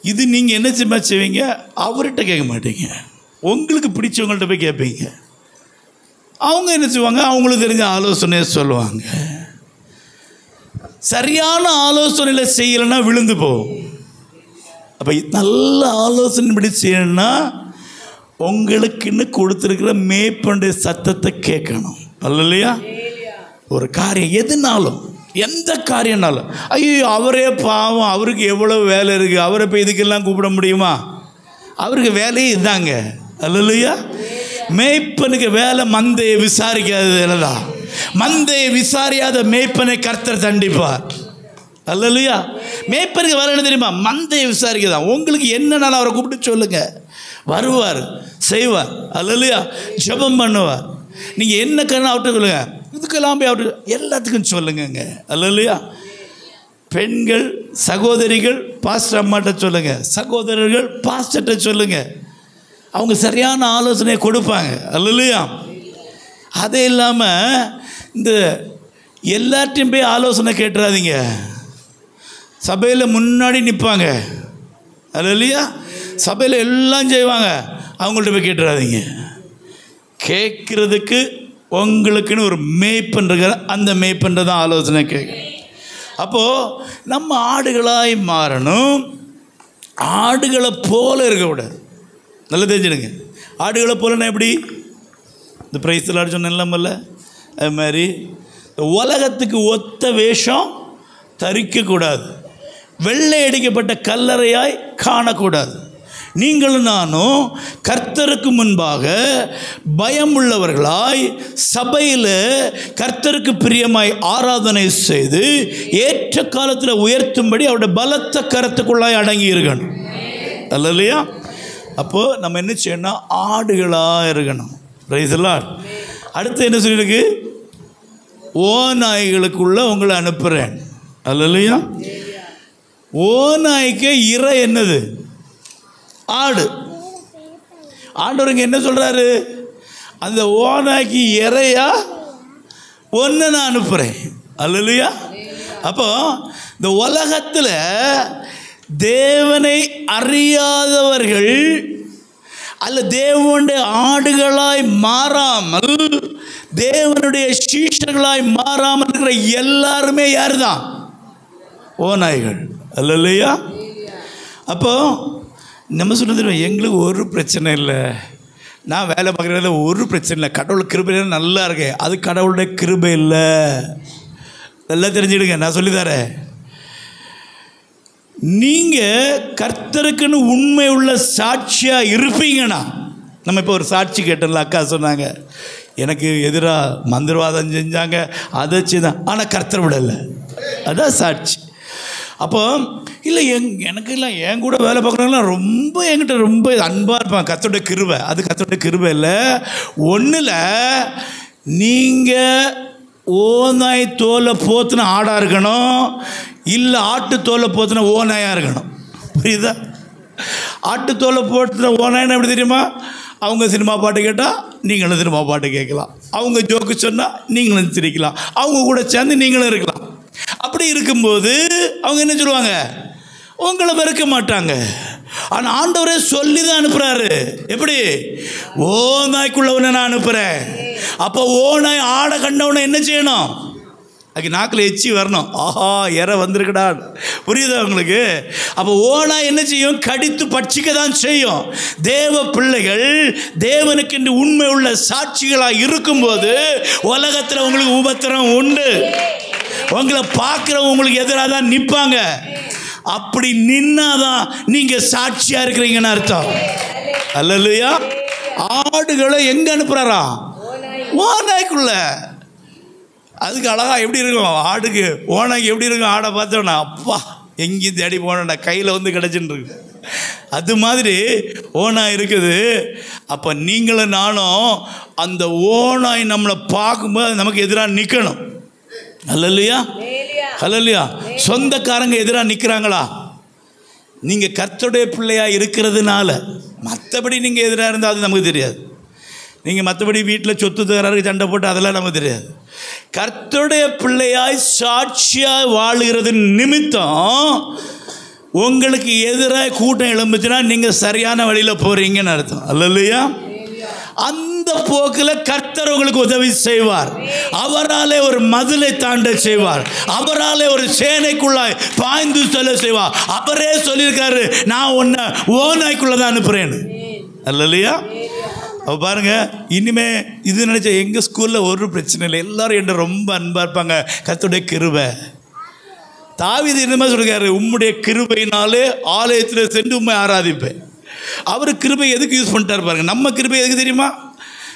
A: இது நீங்க என்ன செய்வீங்க? அவர்கிட்ட கேட்க மாட்டீங்க, உங்களுக்கு பிடிச்சவங்கள்ட்ட போய் கேட்பீங்க. அவங்க என்ன செய்வாங்க? அவங்களுக்கு தெரிஞ்ச ஆலோசனையை சொல்லுவாங்க. சரியான ஆலோசனையில் செய்யலைன்னா விழுந்து போகும். அப்போ நல்ல ஆலோசனைப்படி செய்யணும்னா உங்களுக்குன்னு கொடுத்துருக்கிற மேய்ப்பனுடைய சத்தத்தை கேட்கணும். அல்லையா? ஒரு காரியம் எதுனாலும், எந்த காரியம்னாலும், ஐயோ அவரே பாவம், அவருக்கு எவ்வளோ வேலை இருக்குது, அவரை போய் இதுக்கெல்லாம் கூப்பிட முடியுமா? அவருக்கு வேலையே இதாங்க. அல்லையா? மேய்ப்பனுக்கு வேலை மந்தையை விசாரிக்காத வேலை தான். மந்தையை விசாரியாத மேய்ப்பனை கர்த்தர் தண்டிப்பார். அல்லையா? மேய்ப்பனுக்கு வேலை என்ன தெரியுமா? மந்தையை விசாரிக்கதான். உங்களுக்கு என்னன்னாலும் அவரை கூப்பிட்டு சொல்லுங்க, வருவார், செய்வார். அல்லையா? ஜெபம் பண்ணுவார். நீங்கள் என்ன கண்ணு அவர்கிட்ட சொல்லுங்க, இதுக்கெல்லாம் போய் அவர்கிட்ட எல்லாத்துக்கும் சொல்லுங்க. அல்லையா? பெண்கள் சகோதரிகள் பாஸ்டர் அம்மாட்ட சொல்லுங்க, சகோதரர்கள் பாஸ்டர்கிட்ட சொல்லுங்க, அவங்க சரியான ஆலோசனையை கொடுப்பாங்க. அல்லையா? அது இல்லாமல் இந்த எல்லாத்தையும் போய் ஆலோசனை கேட்டுறாதீங்க. சபையில் முன்னாடி நிற்பாங்க. அல்லையா? சபையில் எல்லாம் செய்வாங்க, அவங்கள்ட்ட போய் கேட்டுறாதீங்க. கேட்குறதுக்கு உங்களுக்குன்னு ஒரு மேய்ப்பன் இருக்கிற, அந்த மேய்ப்பன் தான் ஆலோசனை கேட்க. அப்போது நம்ம ஆடுகளாய் மாறணும். ஆடுகளை போல இருக்கக்கூடாது. நல்லா தெரிஞ்சிடுங்க. ஆடுகளை போலன்னா எப்படி? இந்த பிரைஸில் ஆடு சொன்ன இல்லாமல்ல, அது மாதிரி உலகத்துக்கு ஒத்த வேஷம் தரிக்கக்கூடாது. வெள்ளை அடிக்கப்பட்ட கல்லறையாய் காணக்கூடாது. நீங்களும் நானும் கர்த்தருக்கு முன்பாக பயமுள்ளவர்களாய் சபையில் கர்த்தருக்கு பிரியமாய் ஆராதனை செய்து ஏற்ற காலத்தில் உயர்த்தும்படி அவருடைய பலத்த கரத்துக்குள்ளாய் அடங்கி இருக்கணும். அல்லையா? அப்போது நம்ம என்ன செய்யணும்? ஆடுகளாக இருக்கணும். Price the Lord. அடுத்து என்ன சொல்லியிருக்கு? ஓநாய்களுக்குள்ள உங்களை அனுப்புகிறேன். அல்லையா? ஓநாய்க்கு இறை என்னது? ஆடு. ஆண்டவருங்க என்ன சொல்கிறாரு? அந்த ஓநாய்க்கு இறையா ஒன்று நான் அனுப்புகிறேன். அல்லையா? அப்போ இந்த உலகத்தில் தேவனை அறியாதவர்கள் அல்ல தேவனுடைய ஆடுகளாய் மாறாமல் தேவனுடைய சீஷர்களாய் மாறாமல் இருக்கிற எல்லாருமே யார் தான்? ஓநாய்கள். அல்லையா? அப்போ நம்ம சொல்கிறது, எங்களுக்கு ஒரு பிரச்சனை இல்லை, நான் வேலை பார்க்குறதுல ஒரு பிரச்சனை இல்லை, கடவுள் கிருபையில நல்லா இருக்கேன். அது கடவுளுடைய கிருபை இல்லை. நல்லா தெரிஞ்சுடுங்க, நான் சொல்லித்தரேன். நீங்கள் கர்த்தருக்குன்னு உண்மை உள்ள சாட்சியாக இருப்பீங்கன்னா, நம்ம இப்போ ஒரு சாட்சி கேட்டோம்ல, அக்கா சொன்னாங்க எனக்கு எதிராக மந்திரவாதம் செஞ்சாங்க, அதை செய்தான், ஆனால் கர்த்தர் விடலை, அதான் சாட்சி. அப்போ இல்லை எனக்கு இல்லை, என் கூட வேலை பார்க்குறவங்களாம் ரொம்ப என்கிட்ட ரொம்ப அன்பாக இருப்பாங்க, கர்த்தருடைய கிருபை. அது கர்த்தருடைய கிருபை இல்லை. ஒன்றில் நீங்கள் ஓநாய் தோலை போத்துன ஆடாக இருக்கணும், இல்லை ஆட்டு தோலை போத்துன ஓநாயாக இருக்கணும். புரியுதா? ஆட்டு தோலை போட்டுன ஓநாய்னா எப்படி தெரியுமா? அவங்க சினிமா பாட்டு கேட்டால் நீங்களும் சினிமா பாட்டு கேட்கலாம், அவங்க ஜோக்கு சொன்னால் நீங்களும் சிரிக்கலாம், அவங்க கூட சேர்ந்து நீங்களும் இருக்கலாம். அப்படி இருக்கும்போது அவங்க என்ன சொல்லுவாங்க? உங்களை வெறுக்க மாட்டாங்க. ஆனால் ஆண்டவரே சொல்லி தான் அனுப்புகிறாரு. எப்படி? ஓநாய்க்குள்ளவனை நான் அனுப்புகிறேன். அப்போ ஓநாய் ஆடை கண்டவனை என்ன செய்யணும்? அதுக்கு நாக்கில் எச்சி வரணும், ஆஹா இற வந்திருக்கடா. புரியுதா உங்களுக்கு? அப்போ ஓநாய் என்ன செய்யும்? கடித்து பட்சிக்க தான் செய்யும். தேவ பிள்ளைகள் தேவனுக்கு என்று உண்மை உள்ள சாட்சிகளாக இருக்கும்போது உலகத்தில் உங்களுக்கு உபத்திரம் உண்டு. உங்களை பார்க்குறவங்க உங்களுக்கு எதிராக தான் நிற்பாங்க. அப்படி நின்னாதான் நீங்கள் சாட்சியாக இருக்கிறீங்கன்னு அர்த்தம். அல்லேலூயா. ஆடுகளை எங்க அனுப்புறாரா? ஓநாய்க்குள்ள. அதுக்கு அழகா எப்படி இருக்கும் ஆடுக்கு, ஓநாய்க்கு எப்படி இருக்கும் ஆடை பார்த்தோன்னா, அப்பா எங்கேயும் தேடி போனோம்டா, கையில் வந்து கிடச்சின்னு இருக்கு. அது மாதிரி ஓநாய் இருக்குது. அப்போ நீங்களும் நானும் அந்த ஓநாய் நம்மளை பார்க்கும்போது நமக்கு எதிராக நிற்கணும். அல்லையா? அல்லையா? சொந்தக்காரங்க எதிராக நிற்கிறாங்களா? நீங்கள் கர்த்தருடைய பிள்ளையாக இருக்கிறதுனால. மற்றபடி நீங்கள் எதிராக இருந்தால் அது நமக்கு தெரியாது. நீங்கள் மற்றபடி வீட்டில் சொத்து தகராறு சண்டை போட்டு அதெல்லாம் நமக்கு தெரியாது. கர்த்தருடைய பிள்ளையாய் சாட்சியாக வாழுகிறது நிமித்தம் உங்களுக்கு எதிராக கூட்டம் எழும்புச்சுன்னா நீங்கள் சரியான வழியில் போகிறீங்கன்னு அர்த்தம். அல்லையா? அந்த போக்கில் கர்த்தர் உங்களுக்கு உதவி செய்வார். அவராலே ஒரு மதிலை தாண்ட செய்வார். அவராலே ஒரு சேனைக்குள்ளாய் பாய்ந்து செல்ல செய்வார். அவரே சொல்லியிருக்காரு, நான் உன்னை ஓநாய்க்குள்ளே தான் அனுப்புகிறேன்னு. அல்லையா? அப்போ பாருங்க, இனிமே இது நினச்சா எங்கள் ஸ்கூலில் ஒரு பிரச்சனை இல்லை. எல்லாரும் என்கிட்ட ரொம்ப அன்பாக இருப்பாங்க. கர்த்தருடைய கிருபை. தாவீது என்னமா சொல்லிருக்காரு? உம்முடைய கிருபையினாலே ஆலயத்தில் சென்று உண்மை ஆராதிப்பேன். அவர் கிருபை எதுக்கு யூஸ் பண்ணிட்டார் பாருங்க. நம்ம கிருபை எதுக்கு தெரியுமா?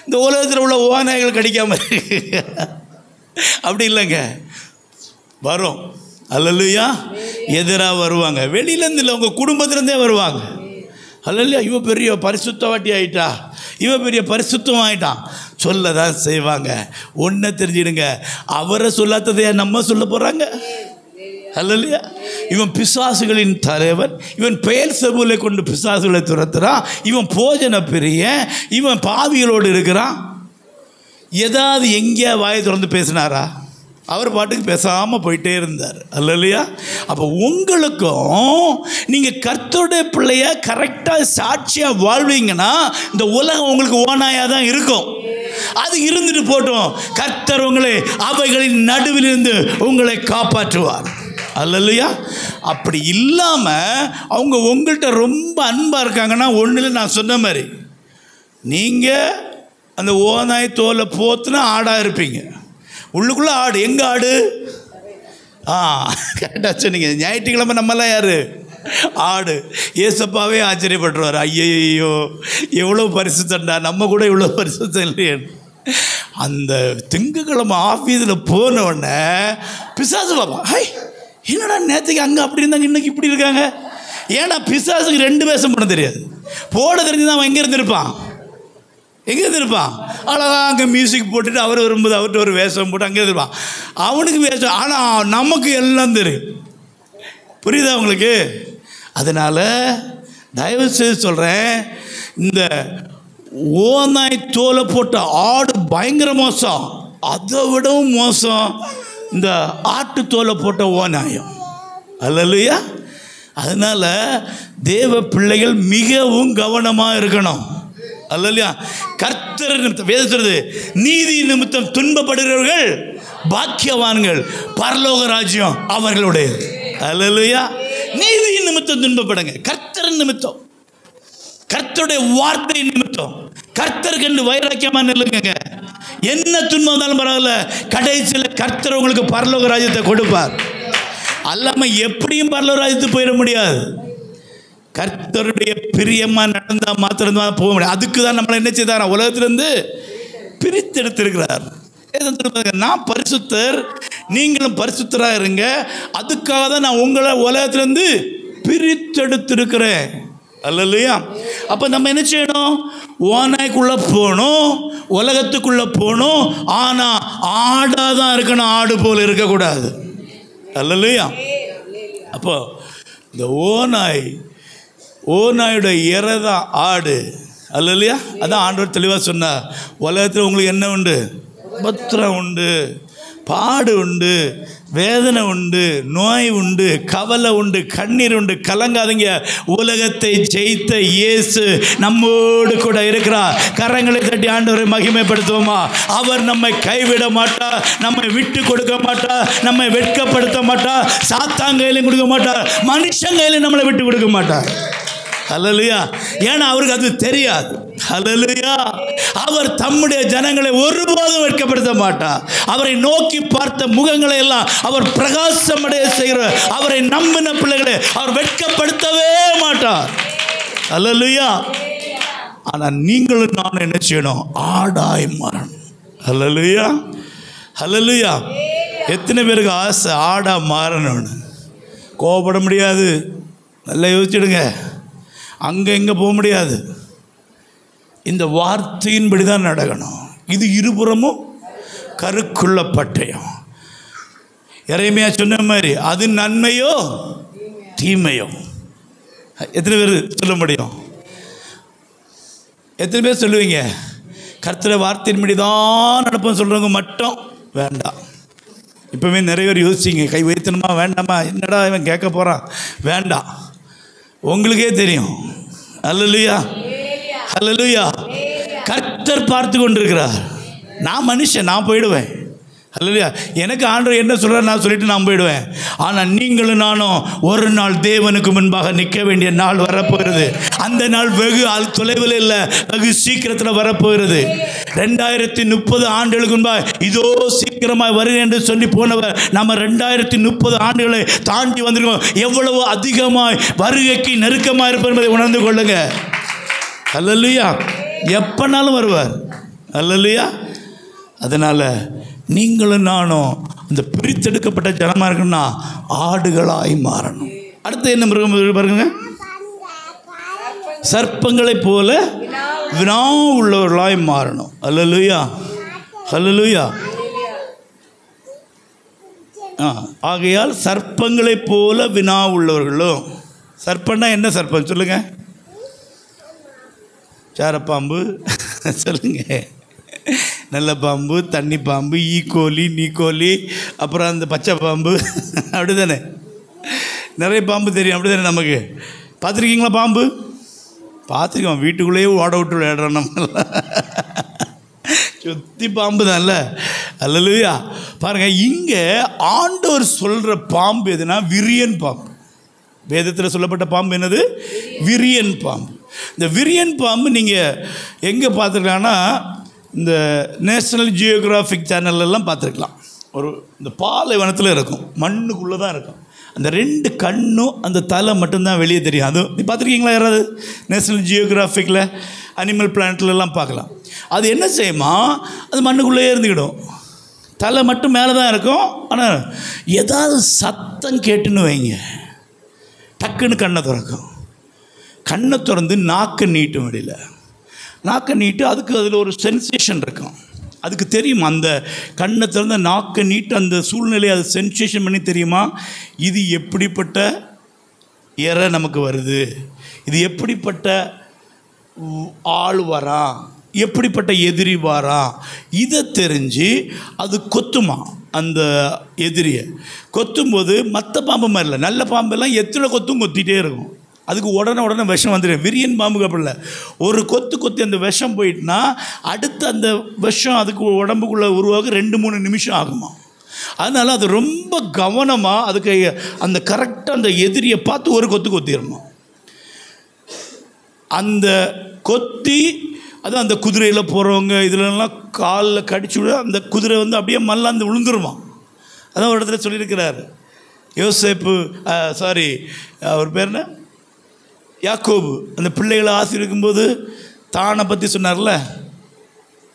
A: இந்த உலகத்தில் உள்ள ஓநாய்கள் கடிக்காம அப்படி இல்லைங்க, வரும். அல்லையா? எதிராக வருவாங்க. வெளியிலேருந்து இல்லை, உங்கள் குடும்பத்திலேருந்தே வருவாங்க. அல்லையா? இவன் பெரிய பரிசுத்தவாட்டி ஆகிட்டா, இவன் பெரிய பரிசுத்தம் ஆகிட்டான் சொல்ல தான் செய்வாங்க. ஒன்றை தெரிஞ்சிடுங்க, அவரை சொல்லாததையா நம்ம சொல்ல போகிறாங்க? அல்லையா? இவன் பிசாசுகளின் தலைவன், இவன் பெயல்செபூலை கொண்டு பிசாசுகளை துரத்துறான், இவன் போஜன பிரியன், இவன் பாவிகளோடு இருக்கிறான். ஏதாவது எங்கேயா வாயை திறந்து பேசினாரா? அவர் பாட்டுக்கு பேசாமல் போயிட்டே இருந்தார். அல்லையா? அப்போ உங்களுக்கும் நீங்கள் கர்த்தருடைய பிள்ளைய கரெக்டாக சாட்சியாக வாழ்வீங்கன்னா இந்த உலகம் உங்களுக்கு ஓநாயாக தான் இருக்கும். அது இருந்துட்டு போட்டோம். கர்த்தர் உங்களை அவைகளின் நடுவிலிருந்து உங்களை காப்பாற்றுவார். அல்லையா? அப்படி இல்லாமல் அவங்க உங்கள்கிட்ட ரொம்ப அன்பாக இருக்காங்கன்னா, ஒன்றில் நான் சொன்ன மாதிரி நீங்கள் அந்த ஓநாய் தோலை போத்துனா ஆடாக இருப்பீங்க. உள்ளுக்குள்ளே ஆடு. எங்கே ஆடு? கரெக்டாக சொன்னீங்க. ஞாயிற்றுக்கிழமை நம்மளாம் யார்? ஆடு. ஏசப்பாவே ஆச்சரியப்பட்டுருவார். ஐயோ எவ்வளோ பரிசுத்தண்டா, நம்ம கூட இவ்வளோ பரிசுத்தம் இல்லையே. அந்த திங்கக்கிழமை ஆஃபீஸில் போனோடனே பிசாசு பாப்பா, ஹை என்னடா நேற்றுக்கு அங்கே அப்படி இருந்தாங்க, இன்னைக்கு இப்படி இருக்காங்க. ஏன்னா பிசாசுக்கு ரெண்டு வேஷம் பண்ண தெரியாது. போட தெரிஞ்சுதான் அவன் எங்கே இருந்திருப்பான்? எங்கே இருந்திருப்பான்? அழகாக அங்கே மியூசிக் போட்டுட்டு அவர் வரும்போது அவர்கிட்ட ஒரு வேஷம் போட்டு அங்கே இருந்திருப்பான். அவனுக்கு வேஷம், ஆனால் நமக்கு எல்லாம் தெரியும். புரியுதா உங்களுக்கு? அதனால் தயவு செய்து சொல்கிறேன், இந்த ஓநாய் தோலை போட்ட ஆடு பயங்கர மோசம். அதை விடவும் மோசம் இந்த ஆட்டு தோலை போட்ட ஓநாயம். அல்லையா? அதனால் தேவ பிள்ளைகள் மிகவும் கவனமாக இருக்கணும். அல்லையா? கர்த்தர் நிமித்தம் வேதம் சொல்றது, நீதி நிமித்தம் துன்பப்படுகிறவர்கள் பாக்கியவான்கள், பரலோக ராஜ்யம் அவர்களுடைய. அல்லையா? நீதி நிமித்தம் துன்பப்படுங்க. கர்த்தர் நிமித்தம், கர்த்தருடைய வார்த்தை நிமித்தம், கர்த்தருக்கு என்று வைராக்கியமா நில்லுங்க. என்ன துன்பம் வந்தாலும் பரவாயில்ல, கடைசியில் கர்த்தர் உங்களுக்கு பரலோக ராஜ்யத்தை கொடுப்பார். அல்லாமல் எப்படியும் பரலோக ராஜ்யத்துக்கு போயிட முடியாது. கர்த்தருடைய பிரியமாக நடந்தால் மாத்திரம்தான் போக முடியாது. அதுக்கு தான் நம்மளை என்ன செய்தாரா? உலகத்திலிருந்து பிரித்தெடுத்திருக்கிறார். நான் பரிசுத்தர், நீங்களும் பரிசுத்தராக இருங்க. அதுக்காக தான் நான் உங்களை உலகத்திலிருந்து பிரித்தெடுத்திருக்கிறேன். அல்லையா? அப்போ நம்ம என்ன செய்யணும்? ஓநாய்க்குள்ளே போகணும், உலகத்துக்குள்ளே போகணும். ஆனால் ஆடாக தான் இருக்கணும், ஆடு போல் இருக்கக்கூடாது. அல்லையா? அப்போ இந்த ஓநாயோட இறதான் ஆடு. அல்லையா? அதான் ஆண்டவர் தெளிவாக சொன்னார், உலகத்தில் உங்களுக்கு என்ன உண்டு? பத்திரம் உண்டு, பாடு உண்டு, வேதனை உண்டு, நோய் உண்டு, கவலை உண்டு, கண்ணீர் உண்டு. கலங்காதீங்க. உலகத்தை ஜெயித்த இயேசு நம்மோடு கூட இருக்கிறார். கரங்களை தட்டி ஆண்டவரை மகிமைப்படுத்துவோமா? அவர் நம்மை கைவிட மாட்டார், நம்மை விட்டு கொடுக்க மாட்டார், நம்மை வெட்கப்படுத்த மாட்டார், சாத்தாங்கையிலும் கொடுக்க மாட்டார், மனுஷங்கையிலும் நம்மளை விட்டு கொடுக்க மாட்டார். அல்லேலூயா. ஏன்னா அவருக்கு அது தெரியாது. அல்லேலூயா. அவர் தம்முடைய ஜனங்களை ஒருபோதும் வெட்கப்படுத்த மாட்டார். அவரை நோக்கி பார்த்த முகங்களை எல்லாம் அவர் பிரகாசமடைய செய்கிறார். அவரை நம்பின பிள்ளைகளை அவர் வெட்கப்படுத்தவே மாட்டார். அல்லேலூயா. ஆனால் நீங்களும் நானும் என்ன செய்யணும்? ஆடாய் மாறணும். ஹல்லேலூயா, ஹல்லேலூயா. எத்தனை பேருக்கு ஆசை ஆடா மாறணும்னு? கோபப்பட முடியாது. நல்லா யோசிச்சுடுங்க. அங்கே இங்கே போக முடியாது. இந்த வார்த்தையின்படி தான் நடக்கணும். இது இருபுறமும் கருக்குள்ள பட்டயம். எரேமியா சொன்ன மாதிரி அது நன்மையோ தீமையோ. எத்தனை பேர் சொல்ல முடியும்? எத்தனை பேர் சொல்லுவீங்க? கர்த்தர் வார்த்தையின்படி தான் நடப்போம் சொல்கிறவங்க மட்டும் வேண்டாம். இப்போவே நிறைய பேர் யோசிச்சிங்க, கை வைத்தணுமா வேண்டாமா, என்னடா இவன் கேட்க போகிறான், வேண்டாம். உங்களுக்கே தெரியும். ஹல்லேலூயா, ஹல்லேலூயா. கர்த்தர் பார்த்து கொண்டிருக்கிறார். நான் மனுஷன், நான் போயிடுவேன். ஹல்லேலூயா. எனக்கு ஆண்டவர் என்ன சொல்கிறார் நான் சொல்லிட்டு நான் போயிடுவேன். ஆனால் நீங்களும் நானும் ஒரு நாள் தேவனுக்கு முன்பாக நிற்க வேண்டிய நாள் வரப்போகிறது. அந்த நாள் வெகு தொலைவில் இல்லை, வெகு சீக்கிரத்தில் வரப்போகிறது. 2030 ஆண்டுகளுக்கு முன்பாக இதோ சீக்கிரமாக வருகிறேன் என்று சொல்லி போனவர் நம்ம 2030 ஆண்டுகளை தாண்டி வந்திருக்கோம். எவ்வளவு அதிகமாய் வருகைக்கு நெருக்கமாக இருப்பது என்பதை உணர்ந்து கொள்ளுங்க. ஹல்லேலூயா. எப்பனாலும் வருவார். ஹல்லேலூயா. அதனால் நீங்களும் நானும் இந்த பிரித்தெடுக்கப்பட்ட ஜனமாக இருக்கணும்னா ஆடுகளாய் மாறணும். அடுத்து என்ன மிருகம் பாருங்க? சர்ப்பங்களைப் போல வினா உள்ளவர்களாய் மாறணும். ஹல்லேலூயா, ஹல்லேலூயா. ஆகையால் சர்ப்பங்களைப் போல வினா உள்ளவர்களும். சர்ப்பம்னா என்ன சர்ப்பம் சொல்லுங்க? சாரப்பாம்பு சொல்லுங்க, நல்ல பாம்பு, தண்ணி பாம்பு, ஈக்கோலி, நீக்கோலி, அப்புறம் அந்த பச்சை பாம்பு, அப்படி தானே? நிறைய பாம்பு தெரியும், அப்படி தானே? நமக்கு பார்த்துருக்கீங்களா பாம்பு? பார்த்துருக்கோம். வீட்டுக்குள்ளேயே ஓட விட்டு விளையாடுறோம் நம்ம. சுத்தி பாம்பு தான்ல. ஹல்லேலூயா. பாருங்கள், இங்கே ஆண்டவர் சொல்கிற பாம்பு எதுனா விரியன் பாம்பு. வேதத்தில் சொல்லப்பட்ட பாம்பு என்னது? விரியன் பாம்பு. இந்த விரியன் பாம்பு நீங்கள் எங்கே பார்த்துருக்கலான்னா, இந்த நேஷ்னல் ஜியோகிராஃபிக் சேனல்லாம் பார்த்துருக்கலாம். ஒரு இந்த பாலைவனத்தில் இருக்கும், மண்ணுக்குள்ளே தான் இருக்கும். அந்த 2 கண்ணும் அந்த தலை மட்டும்தான் வெளியே தெரியும். அதுவும் நீ பார்த்துருக்கீங்களா? யாராவது நேஷ்னல் ஜியோகிராஃபிக்கில் அனிமல் பிளானட்லாம் பார்க்கலாம். அது என்ன செய்யுமா, அது மண்ணுக்குள்ளேயே இருந்துக்கிடும். தலை மட்டும் மேலே தான் இருக்கும். ஆனால் ஏதாவது சத்தம் கேட்டுன்னு வைங்க, டக்குன்னு கண்ணை திறக்கும். கண்ணை திறந்து நாக்கை நீட்டும். வெளியில் நாக்கை நீட்டு, அதுக்கு அதில் ஒரு சென்சேஷன் இருக்கும். அதுக்கு தெரியும், அந்த கண்ணை திறந்த நாக்கை நீட்டு அந்த சூழ்நிலையை அது சென்சேஷன் பண்ணி தெரியுமா, இது எப்படிப்பட்ட இறை நமக்கு வருது, இது எப்படிப்பட்ட ஆள் வரா, எப்படிப்பட்ட எதிரி வரா, இதை தெரிஞ்சு அது கொத்துமா. அந்த எதிரியை கொத்தும்போது மற்ற பாம்பு மாதிரி இல்லை, நல்ல பாம்பெல்லாம் எத்தனை கொத்தும் கொத்திகிட்டே இருக்கும். அதுக்கு உடனே விஷம் வந்துடும். விரியன் பாம்புக்கு அப்படி இல்லை. ஒரு கொத்தி அந்த விஷம் போயிட்டுனா அடுத்து அந்த விஷம் அதுக்கு உடம்புக்குள்ளே உருவாக 2-3 நிமிஷம் ஆகுமா. அதனால் அது ரொம்ப கவனமாக அதுக்கு அந்த கரெக்டாக அந்த எதிரியை பார்த்து ஒரு கொத்திடுமா. அந்த கொத்தி அது அந்த குதிரையில் போகிறவங்க இதிலெல்லாம் காலில் கடிச்சு விட அந்த குதிரை வந்து அப்படியே மல்லாந்து விழுந்துருமா. அதான் ஒரு இடத்துல சொல்லியிருக்கிறார் யோசேப்பு, அவர் பேர் என்ன, யாக்கோபு. அந்த பிள்ளைகளை ஆசீர்வதிக்கும்போது தானை பற்றி சொன்னார்ல,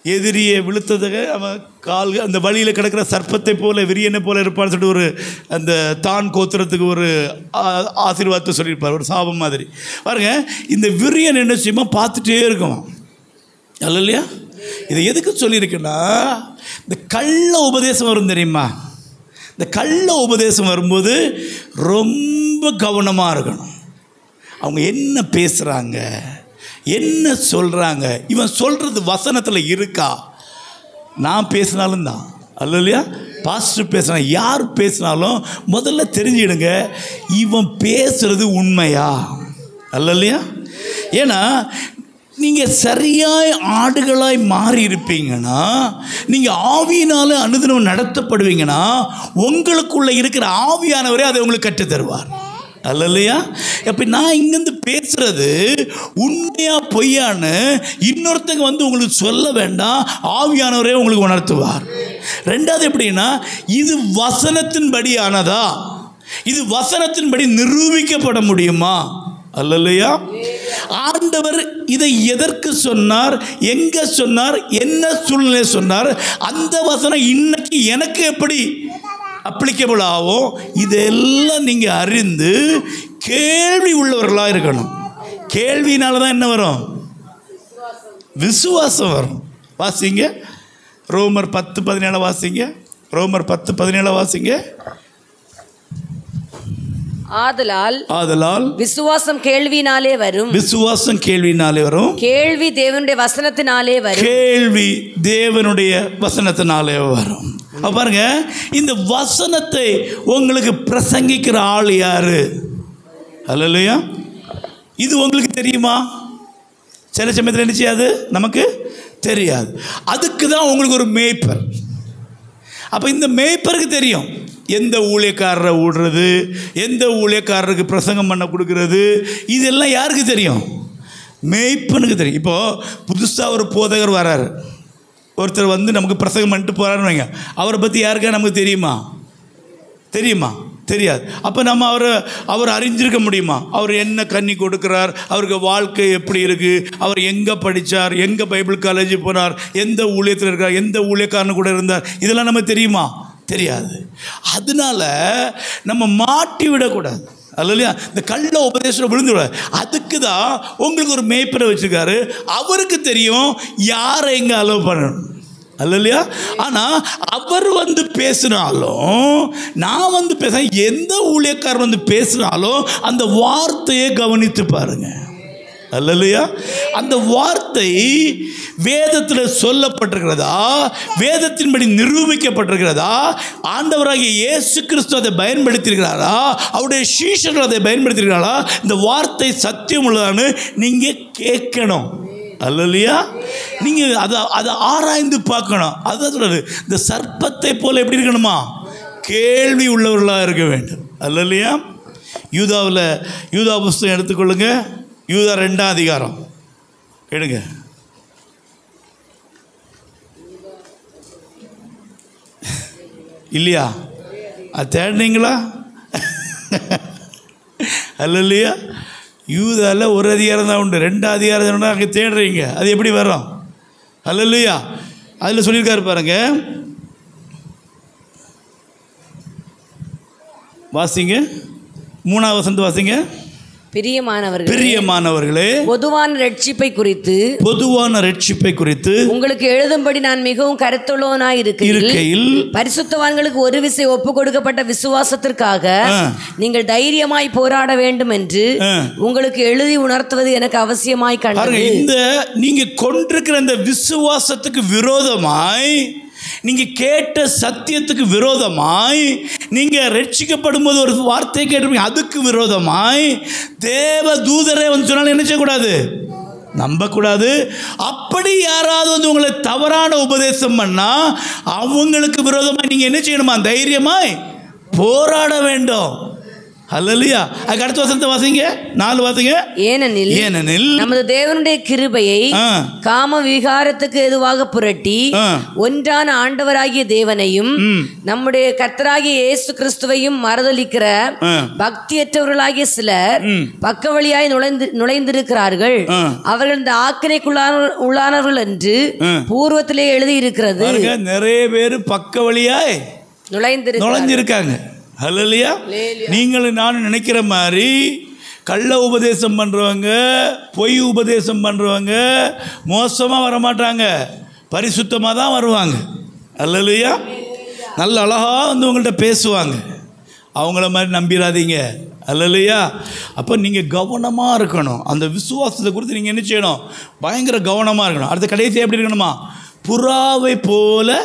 A: எதிரியை விழுத்ததுக்கு அவன் கால் அந்த வழியில் கிடக்கிற சர்ப்பத்தை போல விரியனை போல இருப்பான்னு சொல்லிட்டு ஒரு அந்த தான் கோத்திரத்துக்கு ஒரு ஆசீர்வாதத்தை சொல்லியிருப்பார், ஒரு சாபம் மாதிரி. பாருங்க, இந்த விரியன் என்ன செய்யுமா பார்த்துட்டே இருக்கும். அல்ல இல்லையா? இதை எதுக்கு சொல்லியிருக்குன்னா, இந்த கள்ள உபதேசம் வரும் தெரியுமா? இந்த கள்ள உபதேசம் வரும்போது ரொம்ப கவனமாக இருக்கணும். அவங்க என்ன பேசுகிறாங்க, என்ன சொல்கிறாங்க, இவன் சொல்கிறது வசனத்தில் இருக்கா? நான் பேசினாலும் தான், அல்ல இல்லையா? பாஸ்டர் பேசுனா, யார் பேசினாலும் முதல்ல தெரிஞ்சிடுங்க இவன் பேசுகிறது உண்மையா, அல்ல இல்லையா? ஏன்னா நீங்கள் சரியாய் ஆடுகளாய் மாறி இருப்பீங்கன்னா, நீங்கள் ஆவியினால் அனுதினம் நடத்தப்படுவீங்கன்னா, உங்களுக்குள்ளே இருக்கிற ஆவியானவரே அதை உங்களுக்கு கற்றுத்தருவார், அல்ல இல்லையா? அப்போ நான் இங்கேருந்து பேசுகிறது உண்மையா பொய்யான்னு இன்னொருத்தங்க வந்து உங்களுக்கு சொல்ல வேண்டாம், ஆவியானவரே உங்களுக்கு உணர்த்துவார். ரெண்டாவது எப்படின்னா, இது வசனத்தின்படி ஆனதா, இது வசனத்தின்படி நிரூபிக்கப்பட முடியுமா, அல்ல இல்லையா? ஆண்டவர் இதை எதற்கு சொன்னார், எங்கே சொன்னார், என்ன சூழ்நிலை சொன்னார், அந்த வசனம் இன்னைக்கு எனக்கு எப்படி அப்ளிகபிள் ஆகும், இதெல்லாம் நீங்கள் அறிந்து கேள்வி உள்ளவர்களாக இருக்கணும். கேள்வினால தான் என்ன வரும்? விசுவாசம் வரும். வாசிங்க ரோமர் 10:17 வாசிங்க. ரோமர் 10:17 வாசிங்க. ஆதலால்
C: விசுவாசம் கேள்வினாலே வரும்,
A: விசுவாசம் கேள்வினாலே வரும்,
C: கேள்வி தேவனுடைய வசனத்தினாலே வரும்,
A: கேள்வி தேவனுடைய வசனத்தினாலே வரும். பாருங்க, இந்த வசனத்தை உங்களுக்கு பிரசங்கிக்கிற ஆள் யாரு? அல்லேலூயா. இது உங்களுக்கு தெரியுமா? சில சமயத்தில் என்ன செய்யாது, நமக்கு தெரியாது. அதுக்கு தான் உங்களுக்கு ஒரு மேய்ப்பர். அப்போ இந்த மேய்ப்பருக்கு தெரியும் எந்த ஊழியக்காரரை விடுறது, எந்த ஊழியக்காரருக்கு பிரசங்கம் பண்ண கொடுக்கறது, இதெல்லாம் யாருக்கு தெரியும்? மேய்ப்பனுக்கு தெரியும். இப்போது புதுசாக ஒரு போதகர் வராரு, ஒருத்தர் வந்து நமக்கு பிரசங்கம் பண்ணிட்டு போகிறாருன்னு வைங்க. அவரை பற்றி யாருக்கா நமக்கு தெரியுமா? தெரியாது. அப்போ நம்ம அவர் அறிஞ்சிருக்க முடியுமா? அவர் என்ன கன்னி கொடுக்குறார், அவருக்கு வாழ்க்கை எப்படி இருக்குது, அவர் எங்கே படித்தார், எங்கே பைபிள் காலேஜ் போனார், எந்த ஊழியத்தில் இருக்கார், எந்த ஊழியக்காரனு கூட இருந்தார், இதெல்லாம் நம்ம தெரியுமா? தெரியாது. அதனால நம்ம மாட்டி விடக்கூடாது. அல்லையா? இந்த கள்ள உபதேசம் விழுந்துவிடாது. அதுக்கு தான் உங்களுக்கு ஒரு மேய்ப்பரை வச்சுருக்காரு. அவருக்கு தெரியும் யாரை எங்கே அலோவ் பண்ணணும். அல்லையா? ஆனால் அவர் வந்து பேசினாலும், நான் வந்து பேச, எந்த ஊழியக்காரர் வந்து பேசினாலும் அந்த வார்த்தையை கவனித்து பாருங்க. அல்லையா? அந்த வார்த்தை வேதத்தில் சொல்லப்பட்டிருக்கிறதா, வேதத்தின்படி நிரூபிக்கப்பட்டிருக்கிறதா, ஆண்டவராகிய இயேசு கிறிஸ்து அதை பயன்படுத்தியிருக்கிறாரா, அவருடைய சீஷர்கள் அதை பயன்படுத்தியிருக்கிறாரா, இந்த வார்த்தை சத்தியம் உள்ளதான்னு நீங்கள் கேட்கணும். அல்லையா? நீங்கள் அதை ஆராய்ந்து பார்க்கணும். அதுதான் சொல்றாரு, இந்த சர்ப்பத்தை போல எப்படி இருக்கணுமா? கேள்வி உள்ளவர்களாக இருக்க வேண்டும். அல்லையா? யூதா புஸ்தகம் எடுத்துக்கொள்ளுங்க. யூதா 2ஆம் அதிகாரம் எடுங்க. இல்லையா? அது தேடினீங்களா? அல்லையா? யூதாவில் ஒரு அதிகாரம் தான் உண்டு, 2 அதிகாரம் அங்கே தேடுறீங்க. அது எப்படி வரும்? அல்லையா? அதில் சொல்லியிருக்காரு பாருங்க, வாசிங்க 3ஆம் வசனத்தை வாசிங்க. பிரியமானவர்களே, பொதுவான ரட்சிப்பை குறித்து
C: உங்களுக்கு எழுதும்படி நான் மிகவும் கருத்துள்ளவனாய் இருக்கையில் பரிசுத்தவான்களுக்கு ஒரு விசை ஒப்பு கொடுக்கப்பட்ட விசுவாசத்திற்காக நீங்கள் தைரியமாய் போராட வேண்டும் என்று உங்களுக்கு எழுதி உணர்த்துவது எனக்கு அவசியமாய் கண்டது.
A: இந்த நீங்க கொண்டிருக்கிற இந்த விசுவாசத்துக்கு விரோதமாய், நீங்கள் கேட்ட சத்தியத்துக்கு விரோதமாய், நீங்கள் ரட்சிக்கப்படும் போது ஒரு வார்த்தை கேட்டிருப்பீங்க, அதுக்கு விரோதமாய் தேவ தூதரை வந்து சொன்னாலும் என்ன செய்யக்கூடாது? நம்பக்கூடாது. அப்படி யாராவது வந்து உங்களை தவறான உபதேசம் பண்ணால் அவங்களுக்கு விரோதமாய் நீங்கள் என்ன செய்யணுமா? தைரியமாய் போராட வேண்டும். அல்லேலூயா. அதுக்கு அடுத்த வசனத்தை வாசிங்க, 4 வாசிங்க. ஏனெனில்
C: நமது தேவனுடைய கிருபையை காம விகாரத்துக்கு எதுவாக புரட்டி ஒன்றான ஆண்டவராகிய தேவனையும் நம்முடைய கர்த்தராகிய இயேசு கிறிஸ்துவையும் மறுதலிக்கிற பக்தியற்றவர்களாகிய சிலர் பக்க வழியாய் நுழைந்திருக்கிறார்கள். அவர்கள் இந்த ஆக்கினைக்குள்ளானவர்கள் என்று பூர்வத்திலே எழுதி இருக்கிறது.
A: நிறைய பேர் பக்க வழியாய் நுழைஞ்சிருக்காங்க. அல்லேலூயா. நீங்களும் நானும் நினைக்கிற மாதிரி கள்ள உபதேசம் பண்ணுறவங்க, பொய் உபதேசம் பண்ணுறவங்க மோசமாக வரமாட்டாங்க, பரிசுத்தமாக தான் வருவாங்க. அல்லேலூயா. நல்ல அழகாக வந்து உங்கள்கிட்ட பேசுவாங்க. அவங்கள மாதிரி நம்பிடாதீங்க. அல்லேலூயா. அப்போ நீங்கள் கவனமாக இருக்கணும். அந்த விசுவாசத்தை குறித்து நீங்கள் என்ன செய்யணும்? பயங்கர கவனமாக இருக்கணும். அடுத்த கடைசி எப்படி இருக்கணுமா? புறாவை போல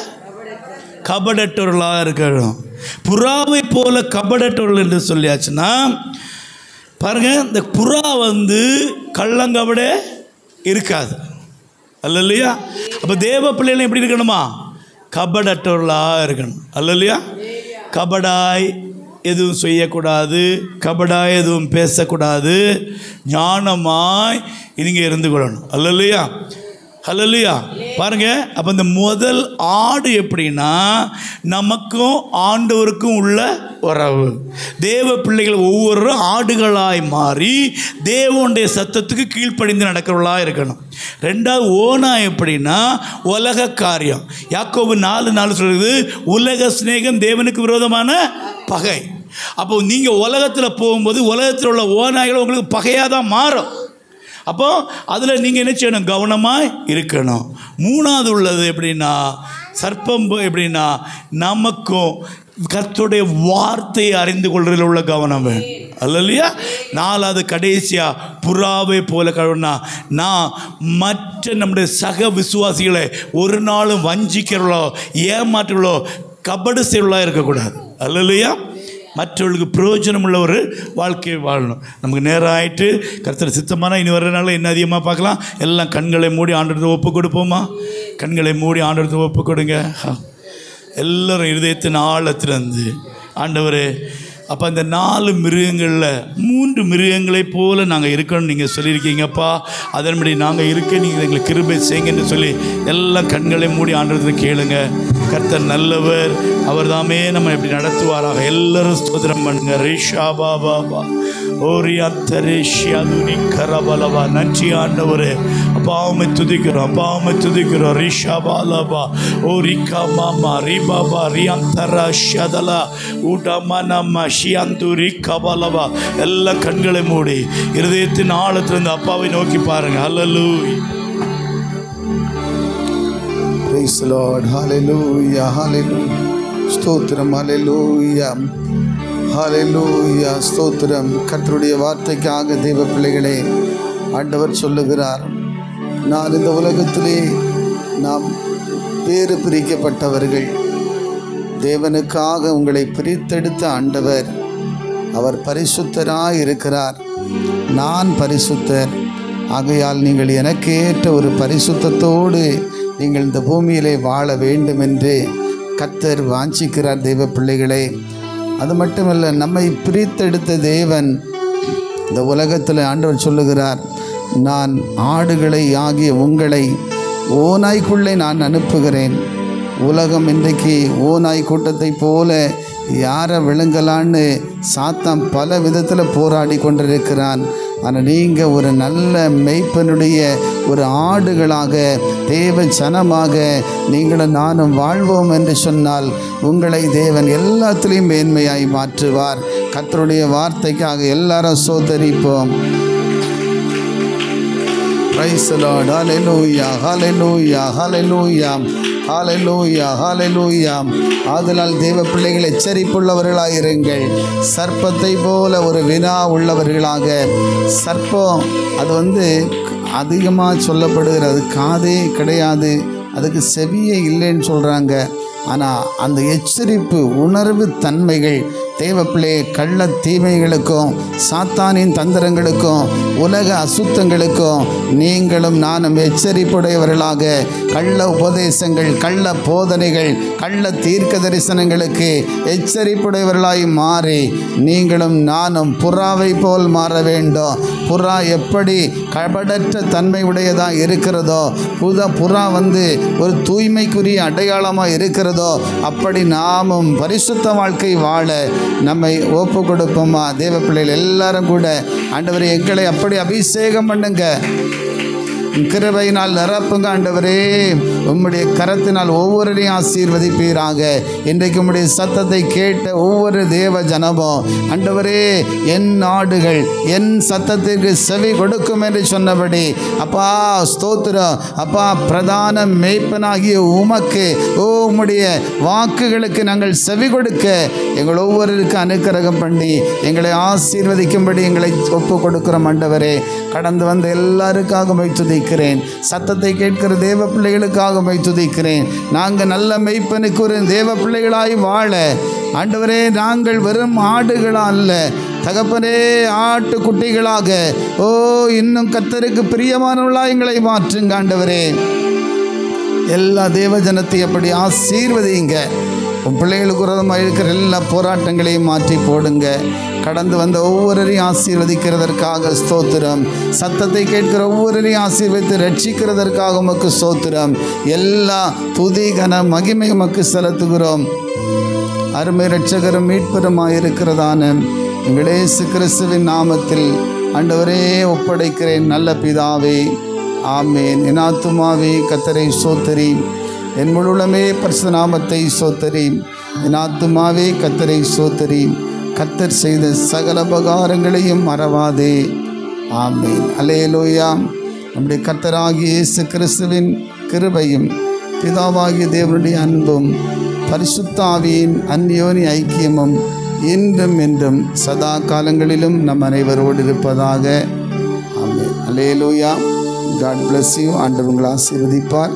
A: கபடற்றவர்களாக இருக்கணும். புறாவை போல கபடற்றவர்கள் என்று சொல்லியாச்சுன்னா பாருங்க, இந்த புறா வந்து கள்ளங்கபட இருக்காது. அல்லேலூயா. அப்போ தேவ பிள்ளைகள் எப்படி இருக்கணுமா? கபடற்றவர்களாக இருக்கணும். அல்லேலூயா. கபடாய் எதுவும் செய்யக்கூடாது, கபடாய் எதுவும் பேசக்கூடாது, ஞானமாய் நீங்கள் இருந்து கொள்ளணும். அல்லேலூயா. ஹல்லேலூயா. பாருங்க, அப்போ இந்த முதல் ஆடு எப்படின்னா நமக்கும் ஆண்டவருக்கும் உள்ள உறவு. தேவ பிள்ளைகள் ஒவ்வொருவரும் ஆடுகளாய் மாறி தேவனுடைய சத்தத்துக்கு கீழ்ப்படிந்து நடக்கிறவர்களாக இருக்கணும். ரெண்டாவது ஓனா எப்படின்னா உலக காரியம். யாக்கோபு 4:4 சொல்கிறது, உலக சிநேகம் தேவனுக்கு விரோதமான பகை. அப்போ நீங்கள் உலகத்தில் போகும்போது உலகத்தில் உள்ள ஓநாய்கள் உங்களுக்கு பகையாக தான் மாறும். அப்போது அதில் நீங்கள் என்ன செய்யணும்? கவனமாக இருக்கணும். மூணாவது உள்ளது எப்படின்னா சர்ப்பம். எப்படின்னா நமக்கும் கர்த்தருடைய வார்த்தையை அறிந்து கொள்றதில் உள்ள கவனம் வேணும். அல்லையா? நாலாவது கடைசியாக புறாவை போல கழுவுனா நான் மற்ற நம்முடைய சக விசுவாசிகளை ஒரு நாளும் வஞ்சிக்கிறவளோ ஏமாற்றுகளோ கபடு செய்வர்களாக இருக்கக்கூடாது. அல்லையா? மற்றவர்களுக்கு பிரயோஜனம் உள்ள ஒரு வாழ்க்கையை வாழணும். நமக்கு நேரம் ஆகிட்டு கர்த்தர் சித்தமான இனி வர்றதுனால என்ன அதிகமாக பார்க்கலாம். எல்லாம் கண்களை மூடி ஆண்டவருக்கு ஒப்பு கொடுப்போமா? கண்களை மூடி ஆண்டவருக்கு ஒப்பு கொடுங்க. எல்லோரும் இருதயத்தின் ஆழத்திலிருந்து ஆண்டவரே, அப்போ அந்த 4 மிருகங்களில் 3 மிருகங்களைப் போல் நாங்கள் இருக்கணும்னு நீங்கள் சொல்லியிருக்கீங்கப்பா. அதன்படி நாங்கள் இருக்க நீங்கள் எங்களுக்கு கிருபை செய்யுங்கன்னு சொல்லி எல்லாம் கண்களை மூடி ஆண்டவருக்கு கேளுங்க. கர்த்தர் நல்லவர், அவர் தாமே நம்ம எப்படி நடத்துவாராக. எல்லாரும் ஸ்தோத்திரம் பண்ணுங்க. ரேஷா பாபா பா ஓரியாத்தரேஷியாதுனி கரபலவா. நன்றி ஆண்டவரே. அப்பாவுமை துதிக்கிறோம், அப்பாவுமை துதிக்கிறோம். ரிஷா பாலபா ஓரிகா மாமா ரிபாபா ரியாந்தரா ஷதலா ஊட்டமா ஷியாந்துரி கபலவா. எல்லாம் கண்களை மூடி இருதயத்தின் ஆழத்திலிருந்து அப்பாவை நோக்கி பாருங்க. ஹல்லேலூயா.
D: Praise the Lord. Hallelujah. Hallelujah. ஸ்தோத்திரம். Hallelujah. Hallelujah. ஸ்தோத்திரம். கர்த்தருடைய வார்த்தைக்காக தேவ பிள்ளைகளே, ஆண்டவர் சொல்லுகிறார், நான் இந்த உலகத்திலே நாம் வேறு பிரிக்கப்பட்டவர்கள். தேவனுக்காக உங்களை பிரித்தெடுத்த ஆண்டவர், அவர் பரிசுத்தராய் இருக்கிறார். நான் பரிசுத்தர். ஆகையால் நீங்கள் எனக்கு ஏற்ற ஒரு பரிசுத்தத்தோடு நீங்கள் இந்த பூமியிலே வாழ வேண்டும் என்று கர்த்தர் வாஞ்சிக்கிறார். தேவ பிள்ளைகளே, அது மட்டுமல்ல, நம்மை பிரித்தெடுத்த தேவன் இந்த உலகத்தில் ஆண்டவர் சொல்லுகிறார், நான் ஆடுகளை ஆகிய உங்களை ஓநாய்க்குள்ளே நான் அனுப்புகிறேன். உலகம் இன்றைக்கு ஓநாய் கூட்டத்தை போல யாரை விழுங்கலான்னு சாத்தான் பல விதத்தில் போராடி கொண்டிருக்கிறான். ஆனால் நீங்கள் ஒரு நல்ல மெய்ப்பனுடைய ஒரு ஆடுகளாக தேவ ஜனமாக நீங்களும் நானும் வாழ்வோம் என்று சொன்னால் உங்களை தேவன் எல்லாத்திலையும் மேன்மையாய் மாற்றுவார். கர்த்தருடைய வார்த்தைக்காக எல்லாரும் சோதரிப்போம். Praise the Lord. Hallelujah. Hallelujah. Hallelujah. Hallelujah. Hallelujah. ஆதலால் தேவ பிள்ளைகள் எச்சரிப்புள்ளவர்களாயிருங்கள். சர்ப்பத்தை போல ஒரு வினா உள்ளவர்களாக. சர்ப்பம் அது அதிகமாக சொல்லப்படுகிறது. காதே கிடையாது, அதுக்கு செவியே இல்லைன்னு சொல்கிறாங்க. ஆனால் அந்த எச்சரிப்பு உணர்வு தன்மைகள் தேவப்பிள்ளை கள்ள தீமைகளுக்கும் சாத்தானின் தந்திரங்களுக்கும் உலக அசுத்தங்களுக்கும் நீங்களும் நானும் எச்சரிப்புடையவர்களாக கள்ள உபதேசங்கள், கள்ள போதனைகள், கள்ள தீர்க்க தரிசனங்களுக்கு எச்சரிப்புடையவர்களாய் மாறி நீங்களும் நானும் புறாவை போல் மாற வேண்டும். புறா எப்படி கபடற்ற தன்மை உடையதாக இருக்கிறதோ, புறா ஒரு தூய்மைக்குரிய அடையாளமாக இருக்கிறதோ, அப்படி நாமும் பரிசுத்த வாழ்க்கை வாழ நம்மை ஒப்பு கொடுப்போமா? தேவ பிள்ளைகள் எல்லாரும் கூட ஆண்டவரே எங்களை அப்படி அபிஷேகம் பண்ணுங்க, கிருபையினால் நிரப்புங்க. ஆண்டவரே உம்முடைய கரத்தினால் ஒவ்வொருவரையும் ஆசீர்வதிப்பீராக. இன்றைக்கு உம்முடைய சத்தத்தை கேட்ட ஒவ்வொரு தேவ ஜனமும் ஆண்டவரே என் நாடுகள் என் சத்தத்திற்கு செவி கொடுக்கும் என்று சொன்னபடி அப்பா ஸ்தோத்திரம். அப்பா பிரதான மேய்ப்பனாகிய உமக்கு உம்முடைய வாக்குகளுக்கு நாங்கள் செவி கொடுக்க எங்கள் ஒவ்வொருவருக்கு அனுக்கிரகம் பண்ணி எங்களை ஆசீர்வதிக்கும்படி எங்களை ஒப்பு கொடுக்கிறோம். ஆண்டவரே கடந்து வந்த எல்லாருக்காக துதிக்கிறேன். சத்தத்தை கேட்கிற தேவ பிள்ளைகளுக்காக துதிக்கிறேன். நாங்கள் நல்ல மெய்ப்பனுக்கு ஒரு தேவ பிள்ளைகளாய் வாழ ஆண்டவரே நாங்கள் வெறும் ஆடுகளா அல்ல தகப்பனே, ஆட்டுக்குட்டிகளாக இன்னும் கர்த்தருக்கு பிரியமானவர்களாக எங்களை மாற்றுங்க. ஆண்டவரே எல்லா தேவ ஜனத்தையும் அப்படி ஆசீர்வதிங்க. உன் பிள்ளைகளுக்கு விரோதமாக இருக்கிற எல்லா போராட்டங்களையும் மாற்றி போடுங்க. கடந்து வந்த ஒவ்வொருவரையும் ஆசீர்வதிக்கிறதற்காக ஸ்தோத்திரம். சத்தத்தை கேட்கிற ஒவ்வொருவரையும் ஆசீர்வதித்து ரட்சிக்கிறதற்காக உமக்கு ஸ்தோத்திரம். எல்லா துதி கன மகிமை உமக்கு செலுத்துகிறோம். அருமை இரட்சகரும் மீட்பருமாயிருக்கிறதான எங்கள் இயேசு கிறிஸ்துவின் நாமத்தில் ஆண்டவரே ஒப்படைக்கிறேன் நல்ல பிதாவே, ஆமேன். என் ஆத்துமாவே கர்த்தரை ஸ்தோத்திரி, என் முழுமே பரிசுத்த நாமத்தை ஸ்தோத்திரி. என் ஆத்துமாவே கர்த்தரை ஸ்தோத்திரி, கர்த்தர் செய்த சகல உபகாரங்களையும் மறவாதே. ஆமேன். அல்லேலூயா. நம்முடைய கர்த்தராகிய இயேசு கிறிஸ்துவின் கிருபையும் பிதாவாகிய தேவனுடைய அன்பும் பரிசுத்த ஆவியின் அந்யோனி ஐக்கியமும் இன்றும் என்றும் சதா காலங்களிலும் நம் அனைவரோடு இருப்பதாக. Amen. Alleluia. God bless you. ஆண்டவர் உங்களை ஆசீர்வதிப்பார்.